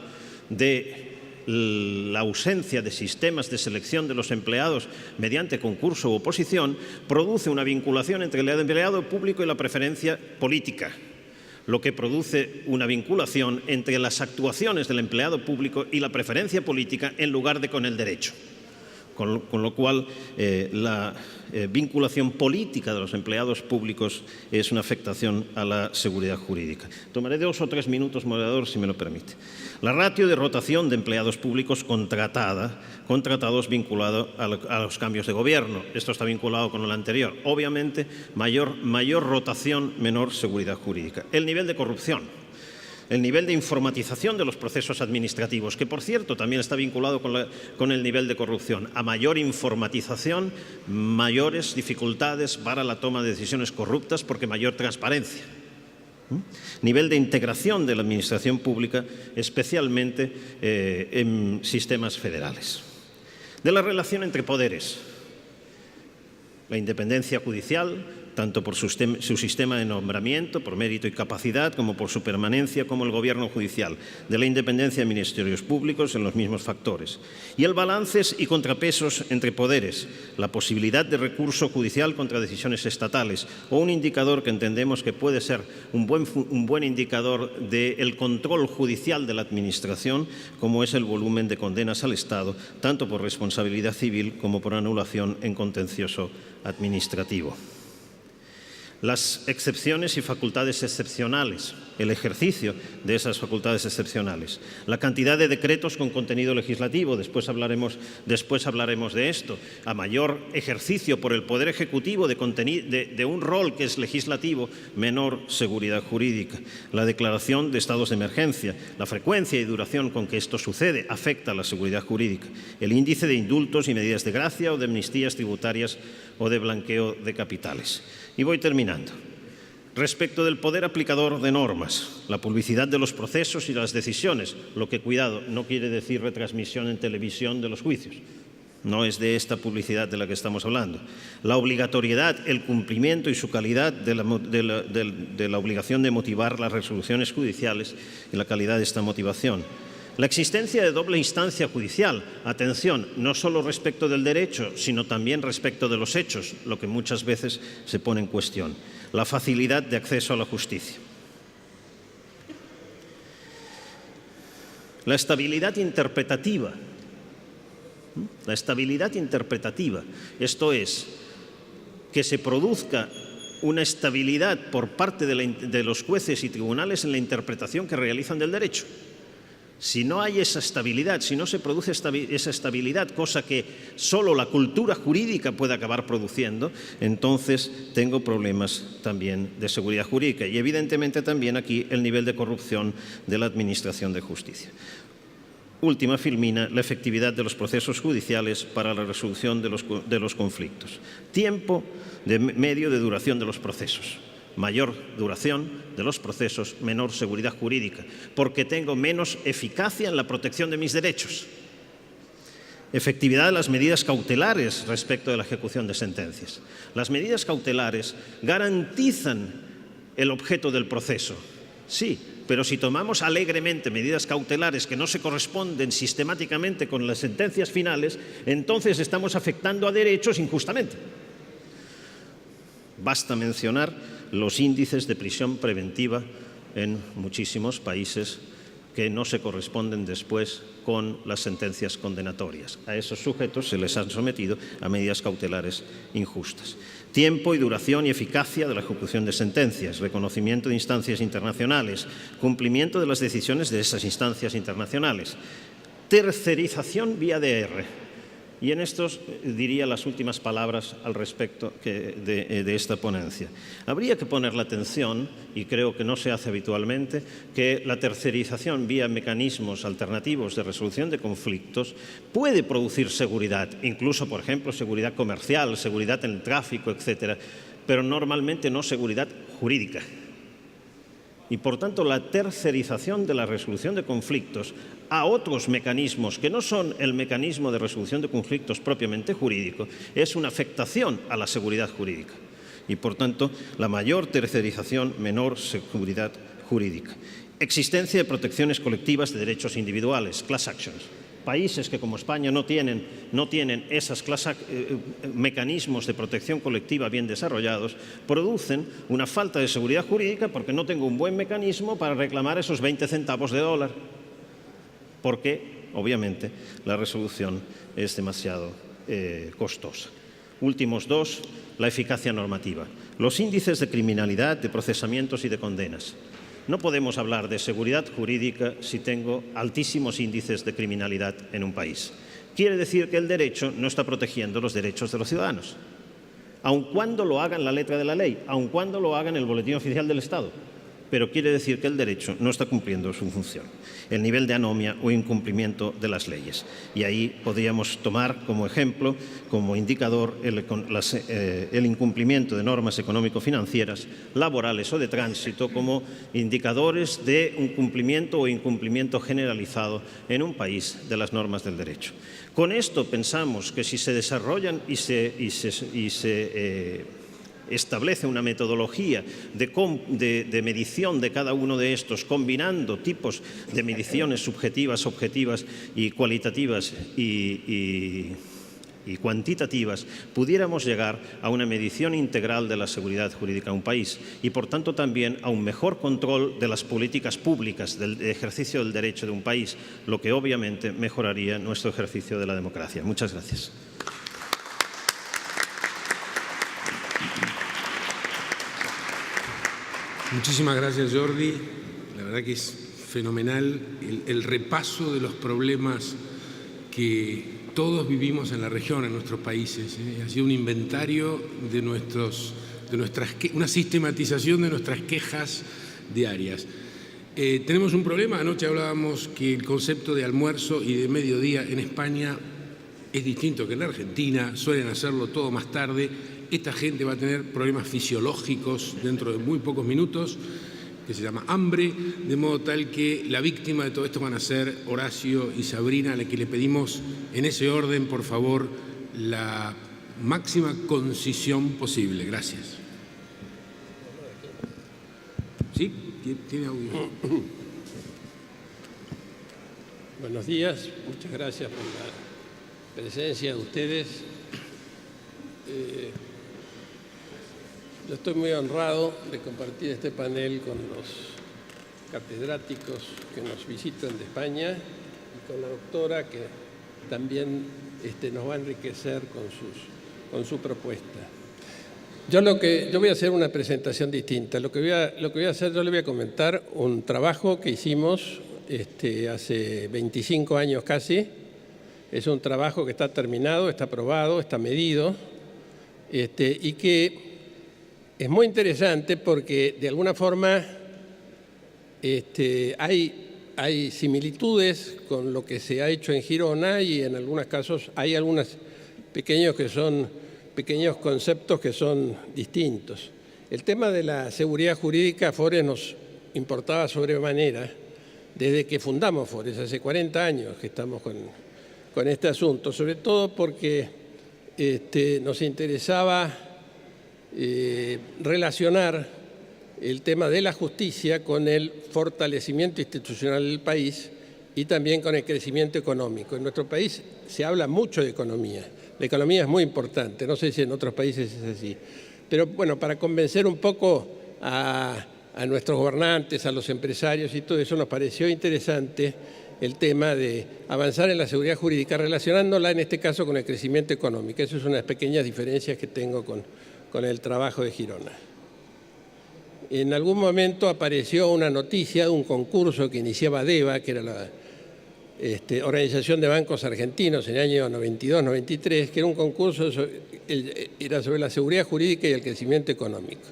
de la ausencia de sistemas de selección de los empleados mediante concurso u oposición produce una vinculación entre el empleado público y la preferencia política, lo que produce una vinculación entre las actuaciones del empleado público y la preferencia política en lugar de con el derecho. Con lo cual, la vinculación política de los empleados públicos es una afectación a la seguridad jurídica. Tomaré 2 o 3 minutos, moderador, si me lo permite. La ratio de rotación de empleados públicos contratados vinculado a los cambios de gobierno. Esto está vinculado con el anterior. Obviamente, mayor rotación, menor seguridad jurídica. El nivel de corrupción. El nivel de informatización de los procesos administrativos, que por cierto también está vinculado con el nivel de corrupción. A mayor informatización, mayores dificultades para la toma de decisiones corruptas porque mayor transparencia. Nivel de integración de la administración pública, especialmente en sistemas federales. De la relación entre poderes. La independencia judicial, tanto por su sistema de nombramiento, por mérito y capacidad, como por su permanencia como el gobierno judicial, de la independencia de ministerios públicos en los mismos factores. Y el balances y contrapesos entre poderes, la posibilidad de recurso judicial contra decisiones estatales, o un indicador que entendemos que puede ser un buen indicador del control judicial de la administración, como es el volumen de condenas al Estado, tanto por responsabilidad civil como por anulación en contencioso administrativo. Las excepciones y facultades excepcionales, el ejercicio de esas facultades excepcionales, la cantidad de decretos con contenido legislativo, después hablaremos de esto, a mayor ejercicio por el Poder Ejecutivo de un rol que es legislativo, menor seguridad jurídica, la declaración de estados de emergencia, la frecuencia y duración con que esto sucede afecta a la seguridad jurídica, el índice de indultos y medidas de gracia o de amnistías tributarias o de blanqueo de capitales. Y voy terminando. Respecto del poder aplicador de normas, la publicidad de los procesos y las decisiones, lo que, cuidado, no quiere decir retransmisión en televisión de los juicios. No es de esta publicidad de la que estamos hablando. La obligatoriedad, el cumplimiento y su calidad de la obligación de motivar las resoluciones judiciales y la calidad de esta motivación. La existencia de doble instancia judicial, atención, no solo respecto del derecho, sino también respecto de los hechos, lo que muchas veces se pone en cuestión. La facilidad de acceso a la justicia. La estabilidad interpretativa. La estabilidad interpretativa, esto es, que se produzca una estabilidad por parte de los jueces y tribunales en la interpretación que realizan del derecho. Si no hay esa estabilidad, si no se produce esa estabilidad, cosa que solo la cultura jurídica puede acabar produciendo, entonces tengo problemas también de seguridad jurídica y evidentemente también aquí el nivel de corrupción de la Administración de Justicia. Última filmina, la efectividad de los procesos judiciales para la resolución de los conflictos. Tiempo medio de duración de los procesos. Mayor duración de los procesos, menor seguridad jurídica, porque tengo menos eficacia en la protección de mis derechos. Efectividad de las medidas cautelares respecto de la ejecución de sentencias. Las medidas cautelares garantizan el objeto del proceso, sí, pero si tomamos alegremente medidas cautelares que no se corresponden sistemáticamente con las sentencias finales, entonces estamos afectando a derechos injustamente. Basta mencionar los índices de prisión preventiva en muchísimos países que no se corresponden después con las sentencias condenatorias. A esos sujetos se les han sometido a medidas cautelares injustas. Tiempo y duración y eficacia de la ejecución de sentencias, reconocimiento de instancias internacionales, cumplimiento de las decisiones de esas instancias internacionales, tercerización vía DR. Y en estos diría las últimas palabras al respecto de esta ponencia. Habría que poner la atención, y creo que no se hace habitualmente, que la tercerización vía mecanismos alternativos de resolución de conflictos puede producir seguridad, incluso, por ejemplo, seguridad comercial, seguridad en el tráfico, etcétera, pero normalmente no seguridad jurídica. Y, por tanto, la tercerización de la resolución de conflictos a otros mecanismos que no son el mecanismo de resolución de conflictos propiamente jurídico es una afectación a la seguridad jurídica. Y, por tanto, la mayor tercerización, menor seguridad jurídica. Existencia de protecciones colectivas de derechos individuales, class actions. Países que, como España, no tienen esos mecanismos de protección colectiva bien desarrollados, producen una falta de seguridad jurídica porque no tengo un buen mecanismo para reclamar esos 20 centavos de dólar, porque, obviamente, la resolución es demasiado costosa. Últimos dos, la eficacia normativa. Los índices de criminalidad, de procesamientos y de condenas. No podemos hablar de seguridad jurídica si tengo altísimos índices de criminalidad en un país. Quiere decir que el derecho no está protegiendo los derechos de los ciudadanos, aun cuando lo haga en la letra de la ley, aun cuando lo haga en el Boletín Oficial del Estado. Pero quiere decir que el derecho no está cumpliendo su función, el nivel de anomia o incumplimiento de las leyes. Y ahí podríamos tomar como ejemplo, como indicador, el incumplimiento de normas económico-financieras, laborales o de tránsito como indicadores de un cumplimiento o incumplimiento generalizado en un país de las normas del derecho. Con esto pensamos que si se desarrollan y se establece una metodología de medición de cada uno de estos, combinando tipos de mediciones subjetivas, objetivas y cualitativas y cuantitativas, pudiéramos llegar a una medición integral de la seguridad jurídica de un país y, por tanto, también a un mejor control de las políticas públicas del ejercicio del derecho de un país, lo que obviamente mejoraría nuestro ejercicio de la democracia. Muchas gracias. Muchísimas gracias, Jordi. La verdad que es fenomenal el repaso de los problemas que todos vivimos en la región, en nuestros países. Ha sido un inventario de una sistematización de nuestras quejas diarias. Tenemos un problema. Anoche hablábamos que el concepto de almuerzo y de mediodía en España es distinto que en la Argentina. Suelen hacerlo todo más tarde. Esta gente va a tener problemas fisiológicos dentro de muy pocos minutos, que se llama hambre, de modo tal que la víctima de todo esto van a ser Horacio y Sabrina, a la que le pedimos en ese orden, por favor, la máxima concisión posible. Gracias. ¿Sí? ¿Tiene audio? Buenos días, muchas gracias por la presencia de ustedes. Yo estoy muy honrado de compartir este panel con los catedráticos que nos visitan de España y con la doctora que también nos va a enriquecer con su propuesta. Yo voy a hacer una presentación distinta. Lo que voy a hacer, yo le voy a comentar un trabajo que hicimos hace 25 años casi. Es un trabajo que está terminado, está aprobado, está medido y que es muy interesante porque de alguna forma hay similitudes con lo que se ha hecho en Girona y en algunos casos hay algunos pequeños conceptos que son distintos. El tema de la seguridad jurídica a Fores nos importaba sobremanera desde que fundamos Fores, hace 40 años que estamos con este asunto, sobre todo porque nos interesaba relacionar el tema de la justicia con el fortalecimiento institucional del país y también con el crecimiento económico. En nuestro país se habla mucho de economía. La economía es muy importante, no sé si en otros países es así. Pero bueno, para convencer un poco a nuestros gobernantes, a los empresarios y todo eso, nos pareció interesante el tema de avanzar en la seguridad jurídica, relacionándola en este caso con el crecimiento económico. Esas son unas pequeñas diferencias que tengo con el trabajo de Girona. En algún momento apareció una noticia de un concurso que iniciaba DEBA, que era la Organización de Bancos Argentinos en el año 92-93, que era un concurso era sobre la seguridad jurídica y el crecimiento económico.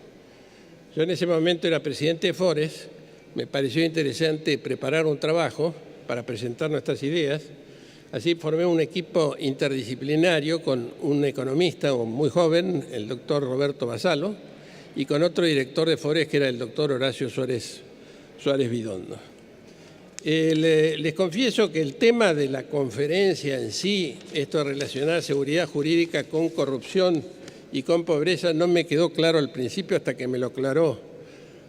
Yo en ese momento era presidente de Fores, me pareció interesante preparar un trabajo para presentar nuestras ideas. Así formé un equipo interdisciplinario con un economista muy joven, el doctor Roberto Basalo, y con otro director de Fores, que era el doctor Horacio Suárez Vidondo. Les confieso que el tema de la conferencia en sí, esto de relacionar seguridad jurídica con corrupción y con pobreza, no me quedó claro al principio hasta que me lo aclaró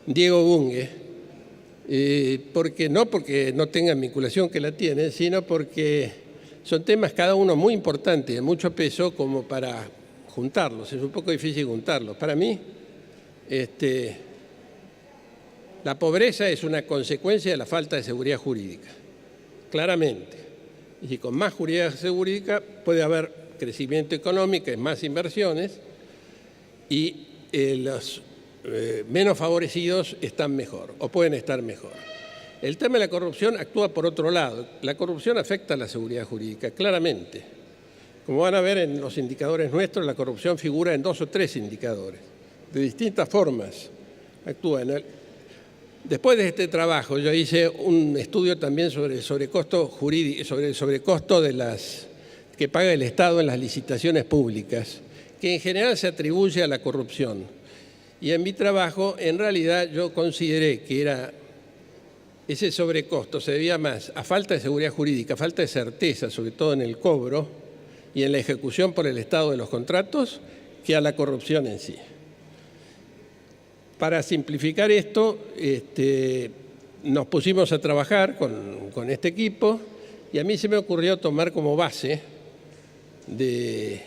Diego Bunge, porque no tengan vinculación, que la tienen, sino porque son temas cada uno muy importantes, de mucho peso, como para juntarlos. Es un poco difícil juntarlos. Para mí, la pobreza es una consecuencia de la falta de seguridad jurídica, claramente. Y con más seguridad jurídica puede haber crecimiento económico, es más inversiones, y los menos favorecidos están mejor o pueden estar mejor. El tema de la corrupción actúa por otro lado. La corrupción afecta a la seguridad jurídica, claramente. Como van a ver en los indicadores nuestros, la corrupción figura en 2 o 3 indicadores. De distintas formas actúa. Después de este trabajo, yo hice un estudio también sobre el sobrecosto jurídico, sobre el sobrecosto de las que paga el Estado en las licitaciones públicas, que en general se atribuye a la corrupción. Y en mi trabajo, en realidad, yo consideré que ese sobrecosto se debía más a falta de seguridad jurídica, falta de certeza, sobre todo en el cobro y en la ejecución por el Estado de los contratos, que a la corrupción en sí. Para simplificar esto, nos pusimos a trabajar con este equipo y a mí se me ocurrió tomar como base del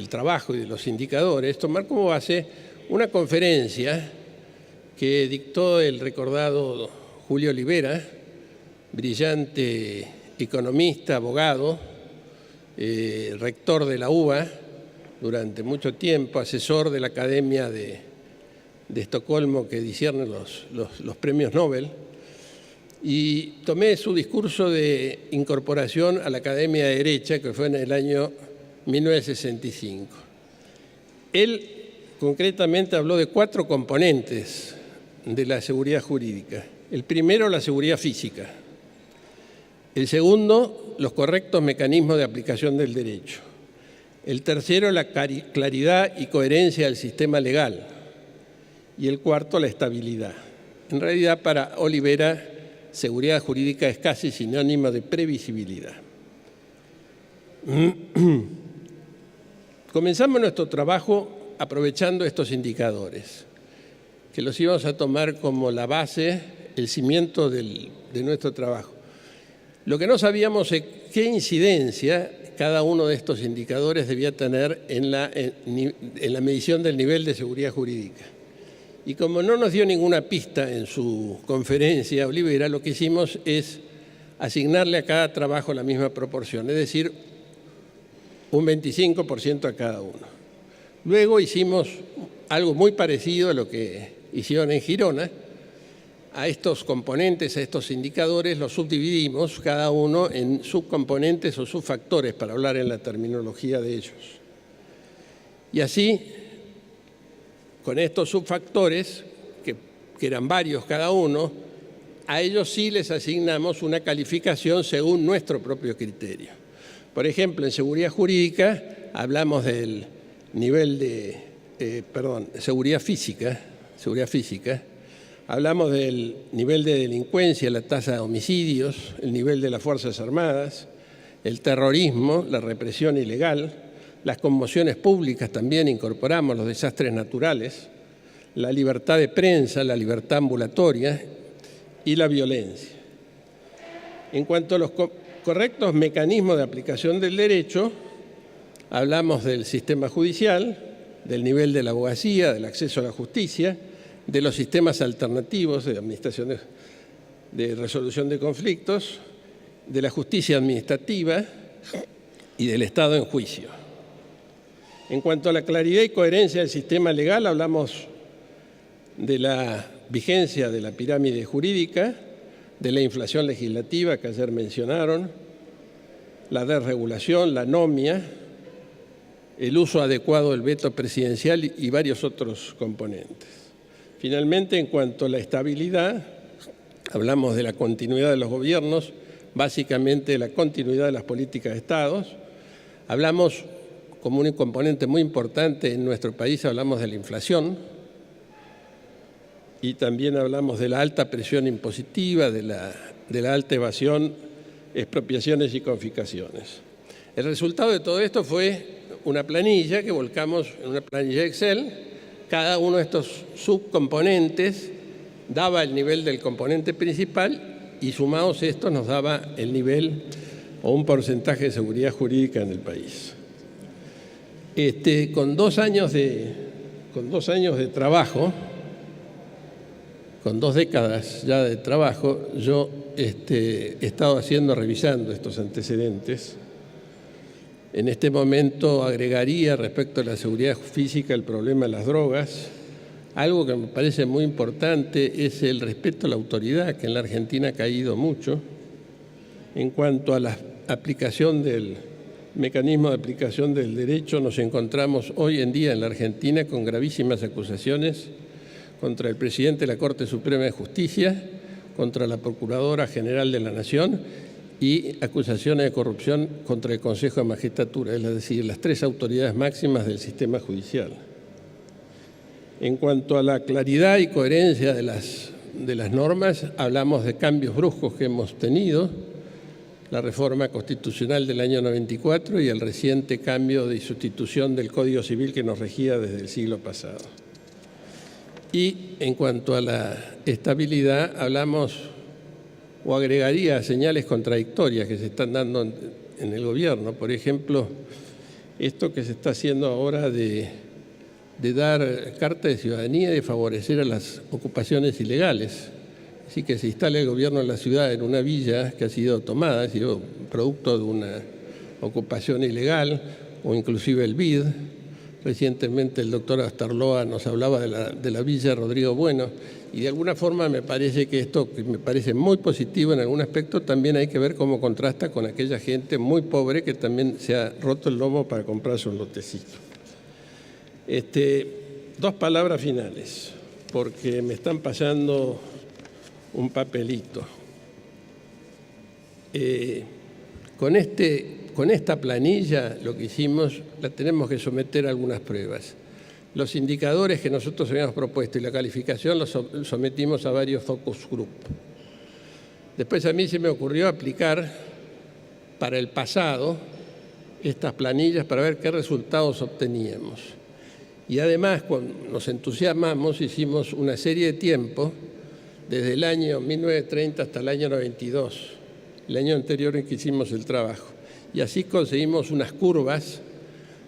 trabajo y de los indicadores, tomar como base una conferencia que dictó el recordado Julio Olivera, brillante economista, abogado, rector de la UBA durante mucho tiempo, asesor de la Academia de Estocolmo que discierne los premios Nobel, y tomé su discurso de incorporación a la Academia de Derecho, que fue en el año 1965. Él concretamente habló de 4 componentes de la seguridad jurídica. El primero, la seguridad física. El segundo, los correctos mecanismos de aplicación del derecho. El tercero, la claridad y coherencia del sistema legal. Y el cuarto, la estabilidad. En realidad, para Olivera, seguridad jurídica es casi sinónimo de previsibilidad. Comenzamos nuestro trabajo aprovechando estos indicadores, que los íbamos a tomar como la base, el cimiento de nuestro trabajo. Lo que no sabíamos es qué incidencia cada uno de estos indicadores debía tener en la medición del nivel de seguridad jurídica. Y como no nos dio ninguna pista en su conferencia, Olivera, lo que hicimos es asignarle a cada trabajo la misma proporción, es decir, un 25% a cada uno. Luego hicimos algo muy parecido a lo que hicieron en Girona. A estos componentes, a estos indicadores, los subdividimos cada uno en subcomponentes o subfactores, para hablar en la terminología de ellos. Y así, con estos subfactores, que eran varios cada uno, a ellos sí les asignamos una calificación según nuestro propio criterio. Por ejemplo, en seguridad jurídica hablamos del nivel de, seguridad física, hablamos del nivel de delincuencia, la tasa de homicidios, el nivel de las Fuerzas Armadas, el terrorismo, la represión ilegal, las conmociones públicas también incorporamos, los desastres naturales, la libertad de prensa, la libertad ambulatoria y la violencia. En cuanto a los correctos mecanismos de aplicación del derecho, hablamos del sistema judicial, del nivel de la abogacía, del acceso a la justicia, de los sistemas alternativos de administraciones de resolución de conflictos, de la justicia administrativa y del Estado en juicio. En cuanto a la claridad y coherencia del sistema legal, hablamos de la vigencia de la pirámide jurídica, de la inflación legislativa que ayer mencionaron, la desregulación, la anomia, el uso adecuado del veto presidencial y varios otros componentes. Finalmente, en cuanto a la estabilidad, hablamos de la continuidad de los gobiernos, básicamente de la continuidad de las políticas de Estados. Hablamos, como un componente muy importante en nuestro país, hablamos de la inflación y también hablamos de la alta presión impositiva, de la alta evasión, expropiaciones y confiscaciones. El resultado de todo esto fue una planilla que volcamos en una planilla Excel. Cada uno de estos subcomponentes daba el nivel del componente principal y sumados estos nos daba el nivel o un porcentaje de seguridad jurídica en el país. Con dos años de trabajo, con 2 décadas ya de trabajo, yo he estado revisando estos antecedentes En este momento agregaría respecto a la seguridad física el problema de las drogas. Algo que me parece muy importante es el respeto a la autoridad, que en la Argentina ha caído mucho. En cuanto a la aplicación del mecanismo de aplicación del derecho, nos encontramos hoy en día en la Argentina con gravísimas acusaciones contra el presidente de la Corte Suprema de Justicia, contra la Procuradora General de la Nación y acusaciones de corrupción contra el Consejo de Magistratura, es decir, las 3 autoridades máximas del sistema judicial. En cuanto a la claridad y coherencia de las normas, hablamos de cambios bruscos que hemos tenido, la reforma constitucional del año 94 y el reciente cambio de sustitución del Código Civil que nos regía desde el siglo pasado. Y en cuanto a la estabilidad, hablamos o agregaría señales contradictorias que se están dando en el gobierno. Por ejemplo, esto que se está haciendo ahora de dar carta de ciudadanía y de favorecer a las ocupaciones ilegales. Así que se instala el gobierno de la ciudad en una villa que ha sido tomada, ha sido producto de una ocupación ilegal o inclusive el BID. Recientemente el doctor Astarloa nos hablaba de la Villa Rodrigo Bueno y de alguna forma me parece que esto, que me parece muy positivo en algún aspecto, también hay que ver cómo contrasta con aquella gente muy pobre que también se ha roto el lomo para comprarse un lotecito. 2 palabras finales, porque me están pasando un papelito. Con esta planilla lo que hicimos, la tenemos que someter a algunas pruebas. Los indicadores que nosotros habíamos propuesto y la calificación los sometimos a varios focus group. Después a mí se me ocurrió aplicar para el pasado estas planillas para ver qué resultados obteníamos. Y además, cuando nos entusiasmamos, hicimos una serie de tiempo desde el año 1930 hasta el año 92, el año anterior en que hicimos el trabajo. Y así conseguimos unas curvas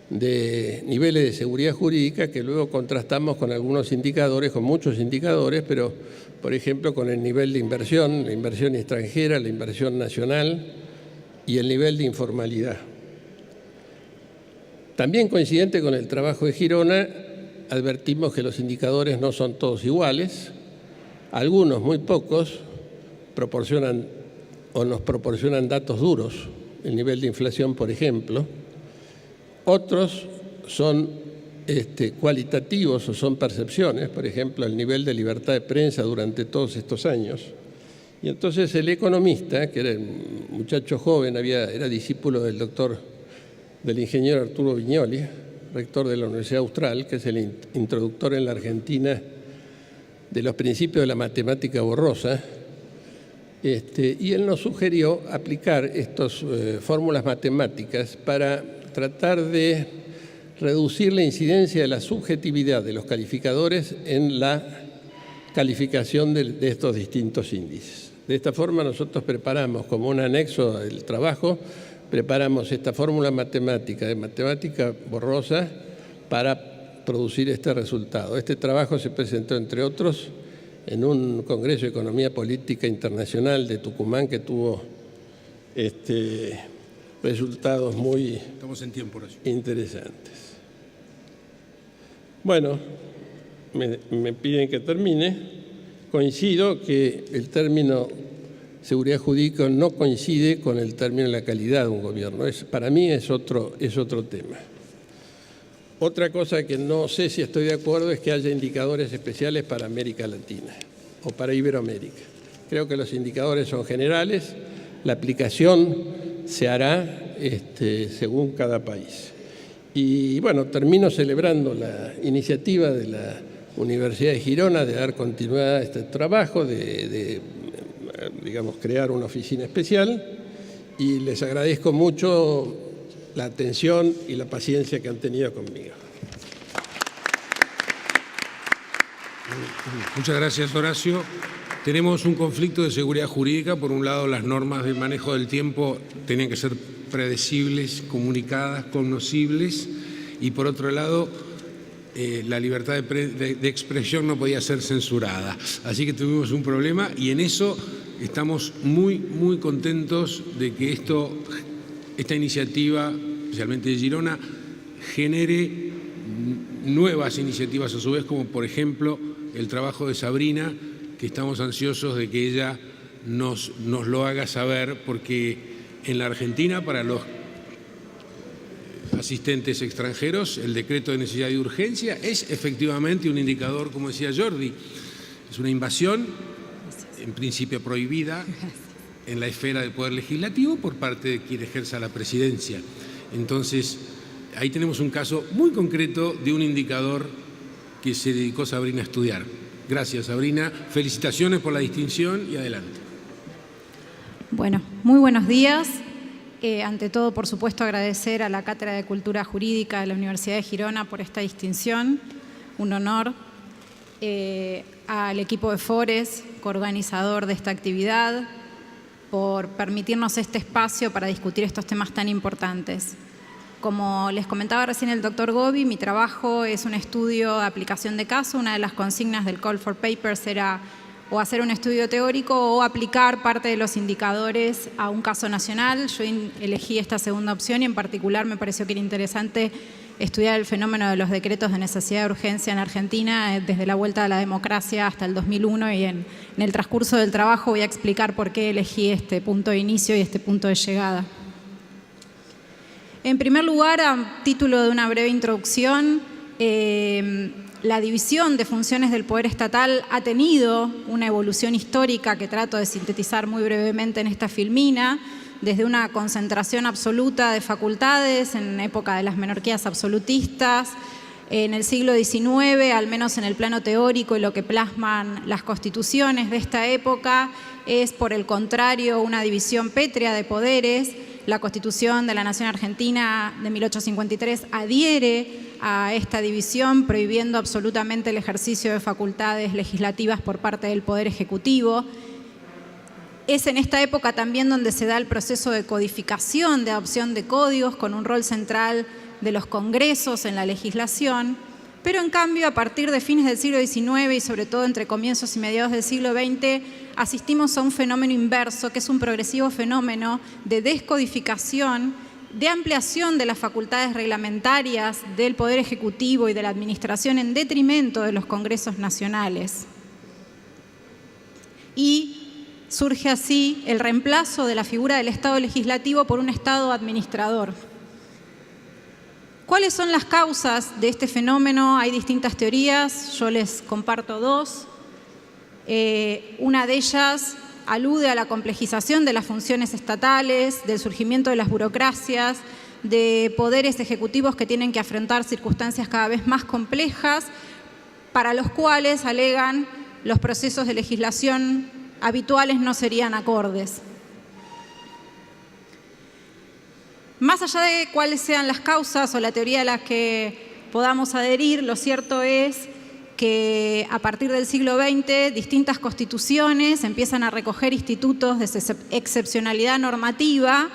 de niveles de seguridad jurídica que luego contrastamos con algunos indicadores, con muchos indicadores, pero por ejemplo con el nivel de inversión, la inversión extranjera, la inversión nacional y el nivel de informalidad. También coincidente con el trabajo de Girona, advertimos que los indicadores no son todos iguales. Algunos, muy pocos, nos proporcionan datos duros, el nivel de inflación, por ejemplo. Otros son cualitativos o son percepciones, por ejemplo, el nivel de libertad de prensa durante todos estos años. Y entonces el economista, que era un muchacho joven, era discípulo del ingeniero Arturo Viñoli, rector de la Universidad Austral, que es el introductor en la Argentina de los principios de la matemática borrosa, y él nos sugirió aplicar estas fórmulas matemáticas para tratar de reducir la incidencia de la subjetividad de los calificadores en la calificación de estos distintos índices. De esta forma nosotros preparamos como un anexo del trabajo, preparamos esta fórmula matemática de matemática borrosa para producir este resultado. Este trabajo se presentó, entre otros, en un Congreso de Economía Política Internacional de Tucumán que tuvo resultados muy Estamos en tiempo, Horacio. interesantes. Bueno, me piden que termine. Coincido que el término seguridad jurídica no coincide con el término de la calidad de un gobierno. Para mí es otro tema. Otra cosa que no sé si estoy de acuerdo es que haya indicadores especiales para América Latina o para Iberoamérica. Creo que los indicadores son generales, la aplicación se hará según cada país. Y bueno, termino celebrando la iniciativa de la Universidad de Girona de dar continuidad a este trabajo, digamos, crear una oficina especial, y les agradezco mucho la atención y la paciencia que han tenido conmigo. Muchas gracias, Horacio. Tenemos un conflicto de seguridad jurídica. Por un lado, las normas de manejo del tiempo tenían que ser predecibles, comunicadas, cognoscibles, y por otro lado, la libertad de expresión no podía ser censurada. Así que tuvimos un problema y en eso estamos muy, muy contentos de que esta iniciativa especialmente de Girona, genere nuevas iniciativas a su vez, como por ejemplo el trabajo de Sabrina, que estamos ansiosos de que ella nos lo haga saber, porque en la Argentina, para los asistentes extranjeros, el decreto de necesidad y urgencia es efectivamente un indicador, como decía Jordi, es una invasión, en principio prohibida, en la esfera del Poder Legislativo por parte de quien ejerza la presidencia. Entonces, ahí tenemos un caso muy concreto de un indicador que se dedicó Sabrina a estudiar. Gracias, Sabrina. Felicitaciones por la distinción y adelante. Bueno, muy buenos días. Ante todo, por supuesto, agradecer a la Cátedra de Cultura Jurídica de la Universidad de Girona por esta distinción, un honor. Al equipo de Fores, coorganizador de esta actividad, por permitirnos este espacio para discutir estos temas tan importantes. Como les comentaba recién el doctor Gobi, mi trabajo es un estudio de aplicación de caso. Una de las consignas del Call for Papers era o hacer un estudio teórico o aplicar parte de los indicadores a un caso nacional. Yo elegí esta segunda opción y en particular me pareció que era interesante estudiar el fenómeno de los decretos de necesidad de urgencia en Argentina desde la vuelta a la democracia hasta el 2001, y en el transcurso del trabajo voy a explicar por qué elegí este punto de inicio y este punto de llegada. En primer lugar, a título de una breve introducción, la división de funciones del poder estatal ha tenido una evolución histórica que trato de sintetizar muy brevemente en esta filmina, desde una concentración absoluta de facultades en época de las monarquías absolutistas. En el siglo XIX, al menos en el plano teórico y lo que plasman las constituciones de esta época, es por el contrario una división pétrea de poderes. La Constitución de la Nación Argentina de 1853 adhiere a esta división, prohibiendo absolutamente el ejercicio de facultades legislativas por parte del Poder Ejecutivo. Es en esta época también donde se da el proceso de codificación, de adopción de códigos, con un rol central de los congresos en la legislación. Pero en cambio, a partir de fines del siglo XIX y sobre todo entre comienzos y mediados del siglo XX, asistimos a un fenómeno inverso, que es un progresivo fenómeno de descodificación, de ampliación de las facultades reglamentarias del Poder Ejecutivo y de la Administración en detrimento de los congresos nacionales. Y surge así el reemplazo de la figura del Estado legislativo por un Estado administrador. ¿Cuáles son las causas de este fenómeno? Hay distintas teorías, yo les comparto dos. Una de ellas alude a la complejización de las funciones estatales, del surgimiento de las burocracias, de poderes ejecutivos que tienen que afrontar circunstancias cada vez más complejas, para los cuales, alegan, los procesos de legislación habituales no serían acordes. Más allá de cuáles sean las causas o la teoría a las que podamos adherir, lo cierto es que a partir del siglo XX distintas constituciones empiezan a recoger institutos de excepcionalidad normativa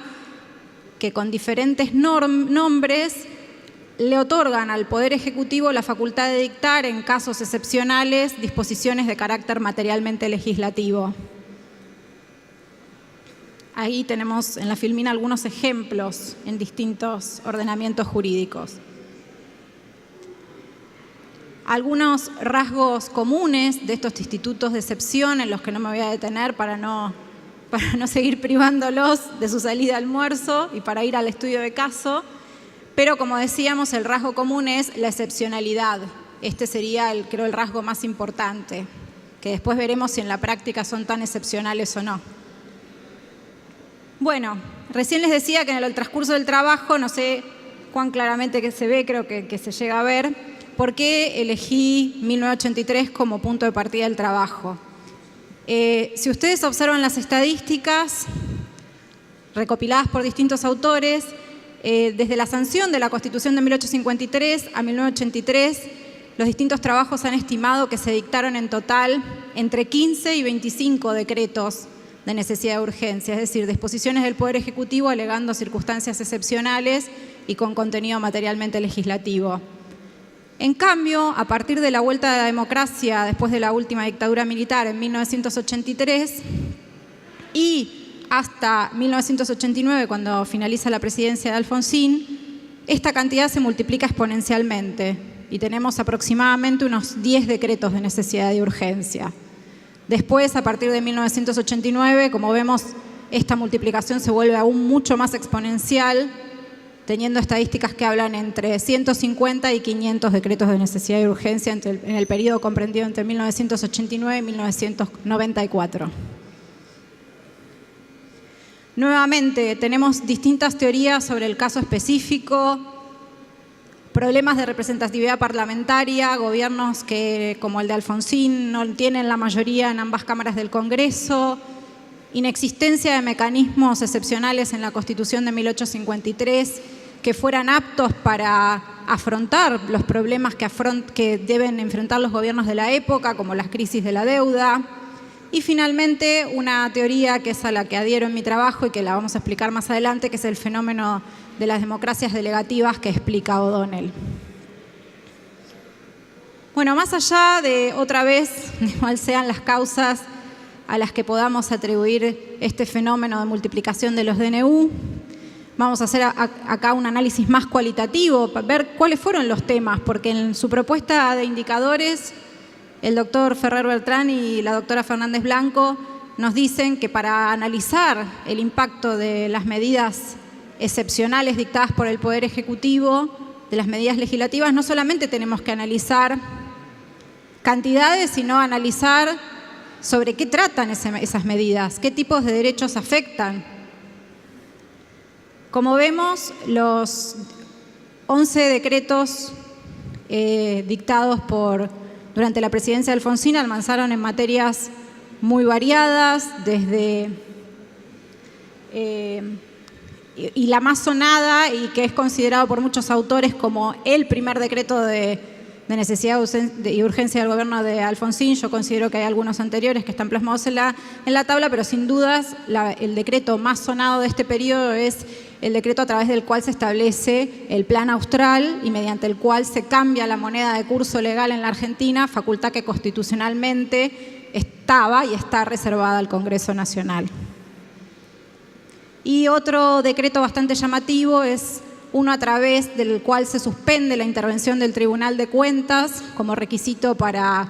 que con diferentes nombres le otorgan al Poder Ejecutivo la facultad de dictar en casos excepcionales disposiciones de carácter materialmente legislativo. Ahí tenemos en la filmina algunos ejemplos en distintos ordenamientos jurídicos. Algunos rasgos comunes de estos institutos de excepción, en los que no me voy a detener para no seguir privándolos de su salida de almuerzo y para ir al estudio de caso, pero como decíamos, el rasgo común es la excepcionalidad. Este sería, creo, el rasgo más importante, que después veremos si en la práctica son tan excepcionales o no. Bueno, recién les decía que en el transcurso del trabajo, no sé cuán claramente que se ve, creo que se llega a ver, por qué elegí 1983 como punto de partida del trabajo. Si ustedes observan las estadísticas recopiladas por distintos autores, desde la sanción de la Constitución de 1853 a 1983, los distintos trabajos han estimado que se dictaron en total entre 15 y 25 decretos de necesidad de urgencia, es decir, disposiciones del Poder Ejecutivo alegando circunstancias excepcionales y con contenido materialmente legislativo. En cambio, a partir de la vuelta de la democracia después de la última dictadura militar en 1983 y hasta 1989, cuando finaliza la presidencia de Alfonsín, esta cantidad se multiplica exponencialmente y tenemos aproximadamente unos 10 decretos de necesidad y urgencia. Después, a partir de 1989, como vemos, esta multiplicación se vuelve aún mucho más exponencial, teniendo estadísticas que hablan entre 150 y 500 decretos de necesidad y urgencia en el periodo comprendido entre 1989 y 1994. Nuevamente, tenemos distintas teorías sobre el caso específico, problemas de representatividad parlamentaria, gobiernos que, como el de Alfonsín, no tienen la mayoría en ambas cámaras del Congreso, inexistencia de mecanismos excepcionales en la Constitución de 1853 que fueran aptos para afrontar los problemas que deben enfrentar los gobiernos de la época, como las crisis de la deuda. Y finalmente, una teoría que es a la que adhiero en mi trabajo y que la vamos a explicar más adelante, que es el fenómeno de las democracias delegativas que explica O'Donnell. Bueno, más allá de, otra vez, de cuáles sean las causas a las que podamos atribuir este fenómeno de multiplicación de los DNU, vamos a hacer acá un análisis más cualitativo, para ver cuáles fueron los temas, porque en su propuesta de indicadores, el doctor Ferrer Beltrán y la doctora Fernández Blanco nos dicen que para analizar el impacto de las medidas excepcionales dictadas por el Poder Ejecutivo, de las medidas legislativas, no solamente tenemos que analizar cantidades, sino analizar sobre qué tratan esas medidas, qué tipos de derechos afectan. Como vemos, los 11 decretos dictados durante la presidencia de Alfonsín avanzaron en materias muy variadas, y la más sonada y que es considerado por muchos autores como el primer decreto de necesidad y urgencia del gobierno de Alfonsín. Yo considero que hay algunos anteriores que están plasmados en la tabla, pero sin dudas el decreto más sonado de este periodo es el decreto a través del cual se establece el Plan Austral y mediante el cual se cambia la moneda de curso legal en la Argentina, facultad que constitucionalmente estaba y está reservada al Congreso Nacional. Y otro decreto bastante llamativo es uno a través del cual se suspende la intervención del Tribunal de Cuentas como requisito para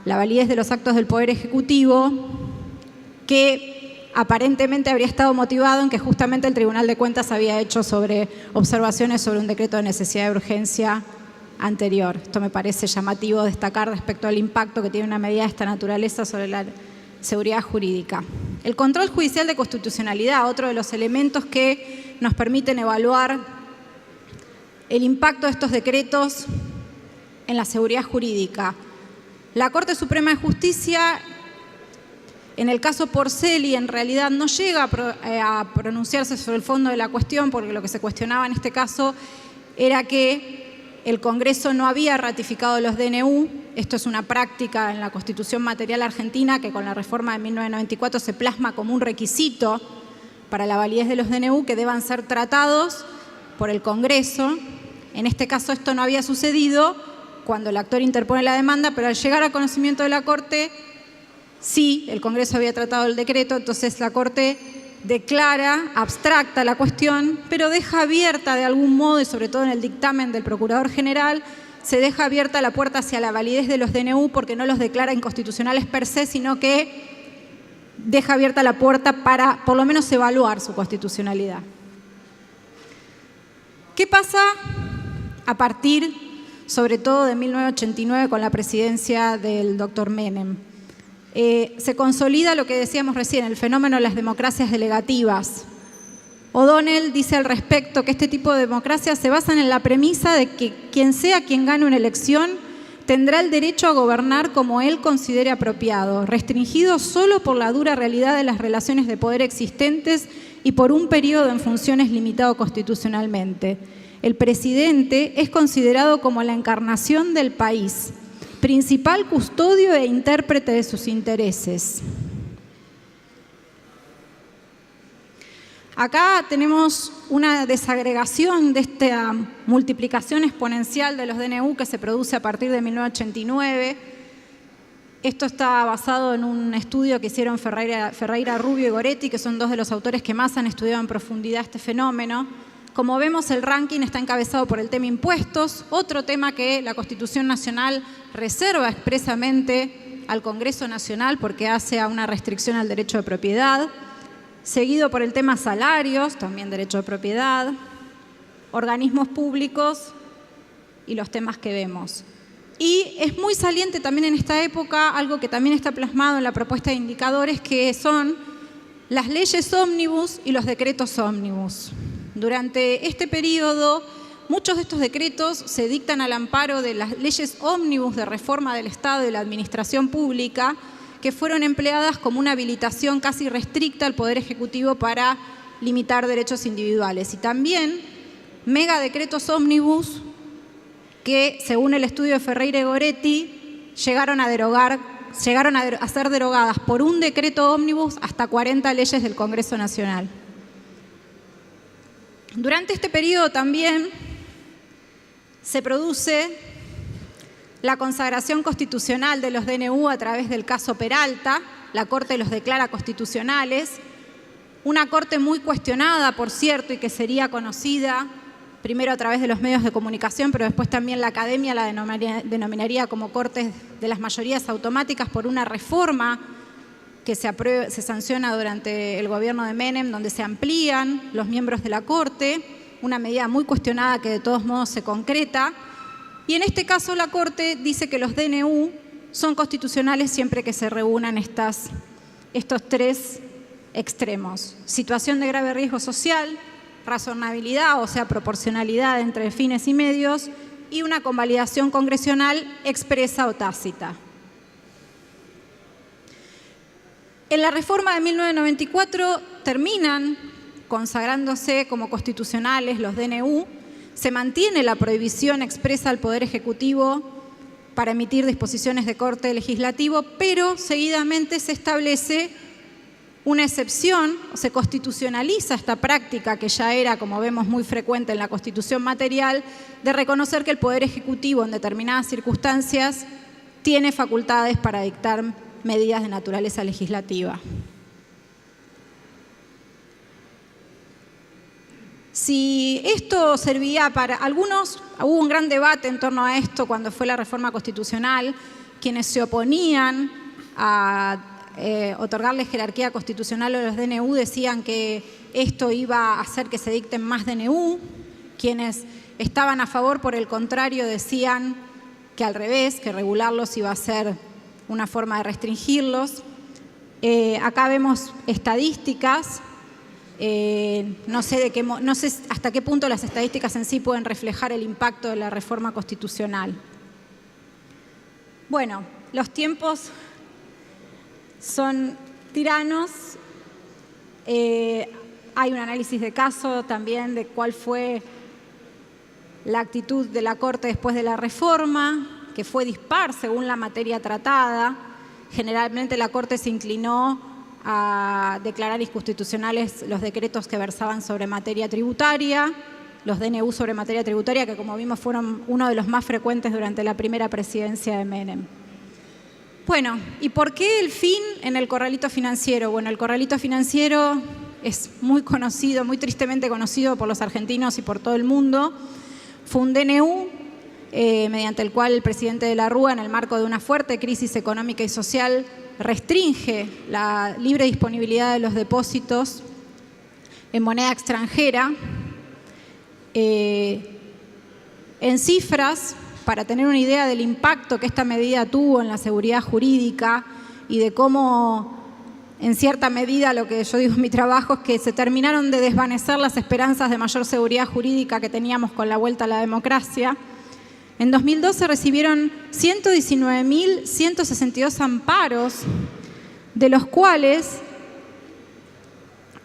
la validez de los actos del Poder Ejecutivo, que aparentemente habría estado motivado en que justamente el Tribunal de Cuentas había hecho observaciones sobre un decreto de necesidad de urgencia anterior. Esto me parece llamativo destacar respecto al impacto que tiene una medida de esta naturaleza sobre la seguridad jurídica. El control judicial de constitucionalidad, otro de los elementos que nos permiten evaluar el impacto de estos decretos en la seguridad jurídica. La Corte Suprema de Justicia, en el caso Porceli, en realidad no llega a pronunciarse sobre el fondo de la cuestión, porque lo que se cuestionaba en este caso era que el Congreso no había ratificado los DNU. Esto es una práctica en la Constitución Material Argentina que con la reforma de 1994 se plasma como un requisito para la validez de los DNU que deban ser tratados por el Congreso. En este caso esto no había sucedido cuando el actor interpone la demanda, pero al llegar a conocimiento de la Corte, sí, el Congreso había tratado el decreto, entonces la Corte declara abstracta la cuestión, pero deja abierta de algún modo, y sobre todo en el dictamen del Procurador General, se deja abierta la puerta hacia la validez de los DNU porque no los declara inconstitucionales per se, sino que deja abierta la puerta para por lo menos evaluar su constitucionalidad. ¿Qué pasa a partir, sobre todo, de 1989 con la presidencia del doctor Menem? Se consolida lo que decíamos recién, el fenómeno de las democracias delegativas. O'Donnell dice al respecto que este tipo de democracias se basan en la premisa de que quien sea quien gane una elección tendrá el derecho a gobernar como él considere apropiado, restringido solo por la dura realidad de las relaciones de poder existentes y por un periodo en funciones limitado constitucionalmente. El presidente es considerado como la encarnación del país, principal custodio e intérprete de sus intereses. Acá tenemos una desagregación de esta multiplicación exponencial de los DNU que se produce a partir de 1989. Esto está basado en un estudio que hicieron Ferreira Rubio y Goretti, que son dos de los autores que más han estudiado en profundidad este fenómeno. Como vemos, el ranking está encabezado por el tema impuestos, otro tema que la Constitución Nacional reserva expresamente al Congreso Nacional porque hace a una restricción al derecho de propiedad, seguido por el tema salarios, también derecho de propiedad, organismos públicos y los temas que vemos. Y es muy saliente también en esta época algo que también está plasmado en la propuesta de indicadores, que son las leyes ómnibus y los decretos ómnibus. Durante este periodo, muchos de estos decretos se dictan al amparo de las leyes ómnibus de reforma del Estado y de la administración pública, que fueron empleadas como una habilitación casi restricta al Poder Ejecutivo para limitar derechos individuales. Y también megadecretos ómnibus que, según el estudio de Ferreira y Goretti, llegaron a ser derogadas por un decreto ómnibus hasta 40 leyes del Congreso Nacional. Durante este periodo también se produce la consagración constitucional de los DNU a través del caso Peralta. La Corte los declara constitucionales. Una Corte muy cuestionada, por cierto, y que sería conocida primero a través de los medios de comunicación, pero después también la academia la denominaría como Cortes de las mayorías automáticas por una reforma que se sanciona durante el gobierno de Menem, donde se amplían los miembros de la Corte, una medida muy cuestionada que de todos modos se concreta. Y en este caso la Corte dice que los DNU son constitucionales siempre que se reúnan estos tres extremos: situación de grave riesgo social, razonabilidad, o sea, proporcionalidad entre fines y medios, y una convalidación congresional expresa o tácita. En la reforma de 1994 terminan consagrándose como constitucionales los DNU, se mantiene la prohibición expresa al Poder Ejecutivo para emitir disposiciones de corte legislativo, pero seguidamente se establece una excepción, se constitucionaliza esta práctica que ya era, como vemos, muy frecuente en la Constitución material, de reconocer que el Poder Ejecutivo en determinadas circunstancias tiene facultades para dictar medidas de naturaleza legislativa. Si esto servía para algunos, hubo un gran debate en torno a esto cuando fue la reforma constitucional. Quienes se oponían a otorgarle jerarquía constitucional a los DNU decían que esto iba a hacer que se dicten más DNU. Quienes estaban a favor, por el contrario, decían que al revés, que regularlos iba a ser una forma de restringirlos. Acá vemos estadísticas. No sé hasta qué punto las estadísticas en sí pueden reflejar el impacto de la reforma constitucional. Bueno, los tiempos son tiranos. Hay un análisis de caso también de cuál fue la actitud de la Corte después de la reforma, que fue dispar según la materia tratada. Generalmente la Corte se inclinó a declarar inconstitucionales los decretos que versaban sobre materia tributaria, los DNU sobre materia tributaria, que como vimos fueron uno de los más frecuentes durante la primera presidencia de Menem. Bueno, ¿y por qué el fin en el corralito financiero? Bueno, el corralito financiero es muy conocido, muy tristemente conocido por los argentinos y por todo el mundo. Fue un DNU mediante el cual el presidente de la Rúa, en el marco de una fuerte crisis económica y social, restringe la libre disponibilidad de los depósitos en moneda extranjera. En cifras, para tener una idea del impacto que esta medida tuvo en la seguridad jurídica y de cómo, en cierta medida, lo que yo digo en mi trabajo es que se terminaron de desvanecer las esperanzas de mayor seguridad jurídica que teníamos con la vuelta a la democracia. En 2012 recibieron 119.162 amparos, de los cuales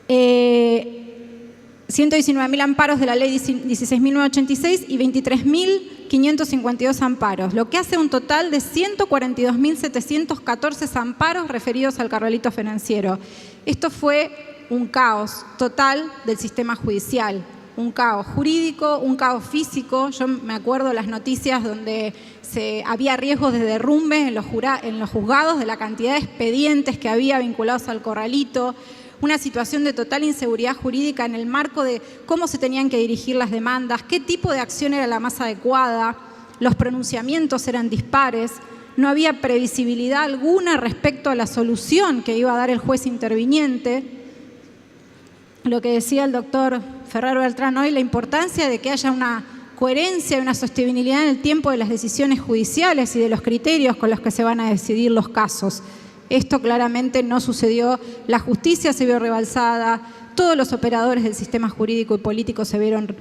119.000 amparos de la ley 16.986 y 23.552 amparos, lo que hace un total de 142.714 amparos referidos al corralito financiero. Esto fue un caos total del sistema judicial. Un caos jurídico, un caos físico. Yo me acuerdo de las noticias donde había riesgos de derrumbe en los juzgados de la cantidad de expedientes que había vinculados al corralito, una situación de total inseguridad jurídica en el marco de cómo se tenían que dirigir las demandas, qué tipo de acción era la más adecuada, los pronunciamientos eran dispares, no había previsibilidad alguna respecto a la solución que iba a dar el juez interviniente. Lo que decía el doctor Ferrer Beltrán hoy, la importancia de que haya una coherencia y una sostenibilidad en el tiempo de las decisiones judiciales y de los criterios con los que se van a decidir los casos. Esto claramente no sucedió, la justicia se vio rebalsada, todos los operadores del sistema jurídico y político se vieron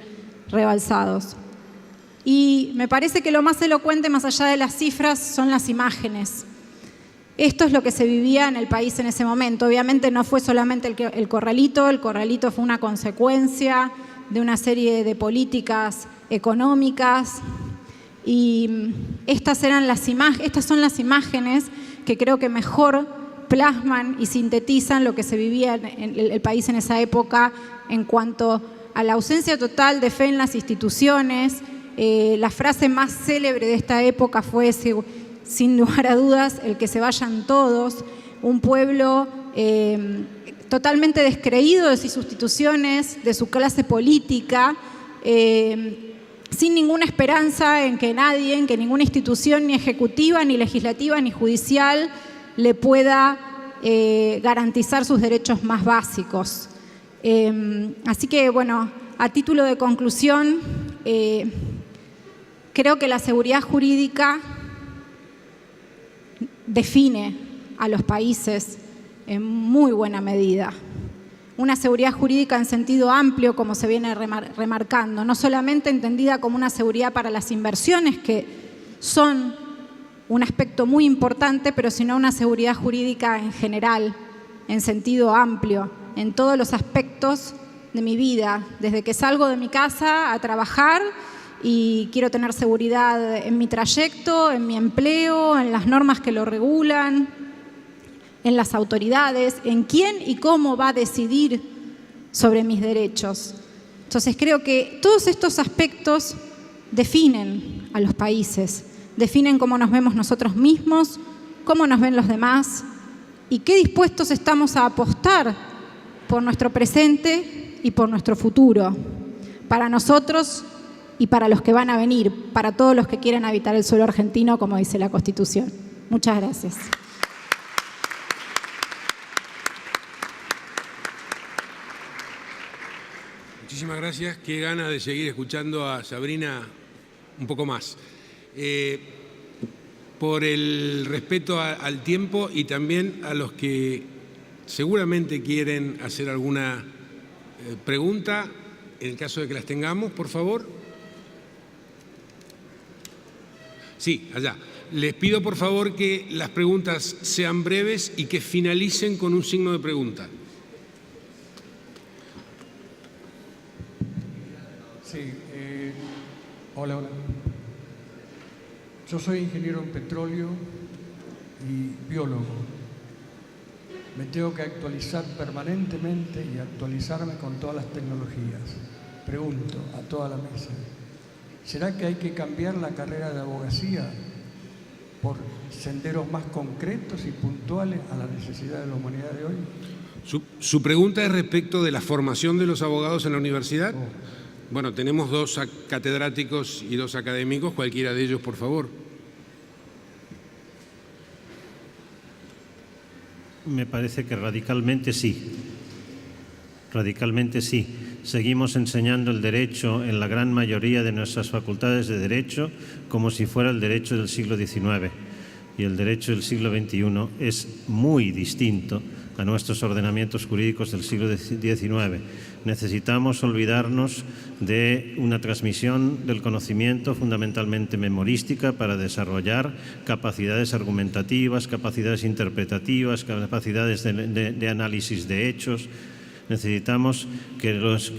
rebalsados. Y me parece que lo más elocuente, más allá de las cifras, son las imágenes. Esto es lo que se vivía en el país en ese momento. Obviamente no fue solamente el corralito fue una consecuencia de una serie de políticas económicas, y estas son las imágenes que creo que mejor plasman y sintetizan lo que se vivía en el país en esa época en cuanto a la ausencia total de fe en las instituciones. La frase más célebre de esta época fue, sin lugar a dudas, el que se vayan todos, un pueblo totalmente descreído de sus instituciones, de su clase política, sin ninguna esperanza en que nadie, en que ninguna institución, ni ejecutiva, ni legislativa, ni judicial, le pueda garantizar sus derechos más básicos. Así que, bueno, a título de conclusión, creo que la seguridad jurídica define a los países en muy buena medida. Una seguridad jurídica en sentido amplio, como se viene remarcando, no solamente entendida como una seguridad para las inversiones, que son un aspecto muy importante, pero sino una seguridad jurídica en general, en sentido amplio, en todos los aspectos de mi vida, desde que salgo de mi casa a trabajar y quiero tener seguridad en mi trayecto, en mi empleo, en las normas que lo regulan, en las autoridades, en quién y cómo va a decidir sobre mis derechos. Entonces creo que todos estos aspectos definen a los países, definen cómo nos vemos nosotros mismos, cómo nos ven los demás y qué dispuestos estamos a apostar por nuestro presente y por nuestro futuro, para nosotros y para los que van a venir, para todos los que quieran habitar el suelo argentino, como dice la Constitución. Muchas gracias. Muchísimas gracias. Qué gana de seguir escuchando a Sabrina un poco más. Por el respeto al tiempo y también a los que seguramente quieren hacer alguna pregunta, en el caso de que las tengamos, por favor. Sí, allá. Les pido por favor que las preguntas sean breves y que finalicen con un signo de pregunta. Sí, hola. Yo soy ingeniero en petróleo y biólogo. Me tengo que actualizar permanentemente y actualizarme con todas las tecnologías. Pregunto a toda la mesa, ¿será que hay que cambiar la carrera de abogacía por senderos más concretos y puntuales a la necesidad de la humanidad de hoy? ¿Su pregunta es respecto de la formación de los abogados en la universidad? Bueno, tenemos 2 catedráticos y 2 académicos, cualquiera de ellos, por favor. Me parece que radicalmente sí. Radicalmente sí. Seguimos enseñando el derecho en la gran mayoría de nuestras facultades de derecho como si fuera el derecho del siglo XIX. Y el derecho del siglo XXI es muy distinto a nuestros ordenamientos jurídicos del siglo XIX. Necesitamos olvidarnos de una transmisión del conocimiento fundamentalmente memorística para desarrollar capacidades argumentativas, capacidades interpretativas, capacidades de análisis de hechos. Necesitamos que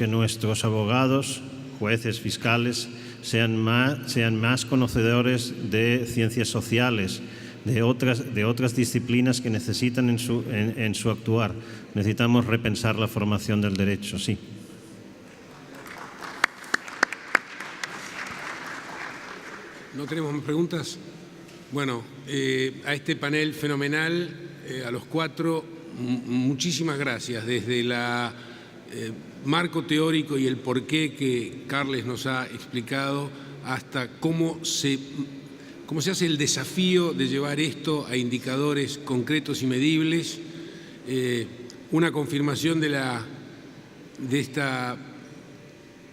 nuestros abogados, jueces, fiscales, sean más conocedores de ciencias sociales, de otras disciplinas que necesitan en su actuar. Necesitamos repensar la formación del derecho, sí. ¿No tenemos más preguntas? Bueno, a este panel fenomenal, a los 4, muchísimas gracias. Desde el marco teórico y el porqué que Carles nos ha explicado, hasta cómo se hace el desafío de llevar esto a indicadores concretos y medibles, una confirmación de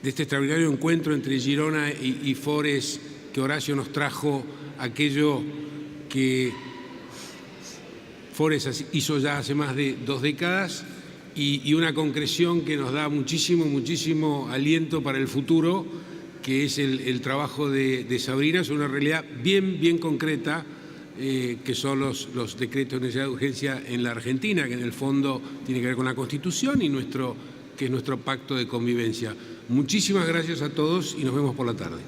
este extraordinario encuentro entre Girona y Forés, que Horacio nos trajo aquello que Forés hizo ya hace más de 2 décadas, y una concreción que nos da muchísimo aliento para el futuro, que es el trabajo de Sabrina sobre una realidad bien concreta, que son los decretos de necesidad de urgencia en la Argentina, que en el fondo tiene que ver con la Constitución y que es nuestro pacto de convivencia. Muchísimas gracias a todos y nos vemos por la tarde.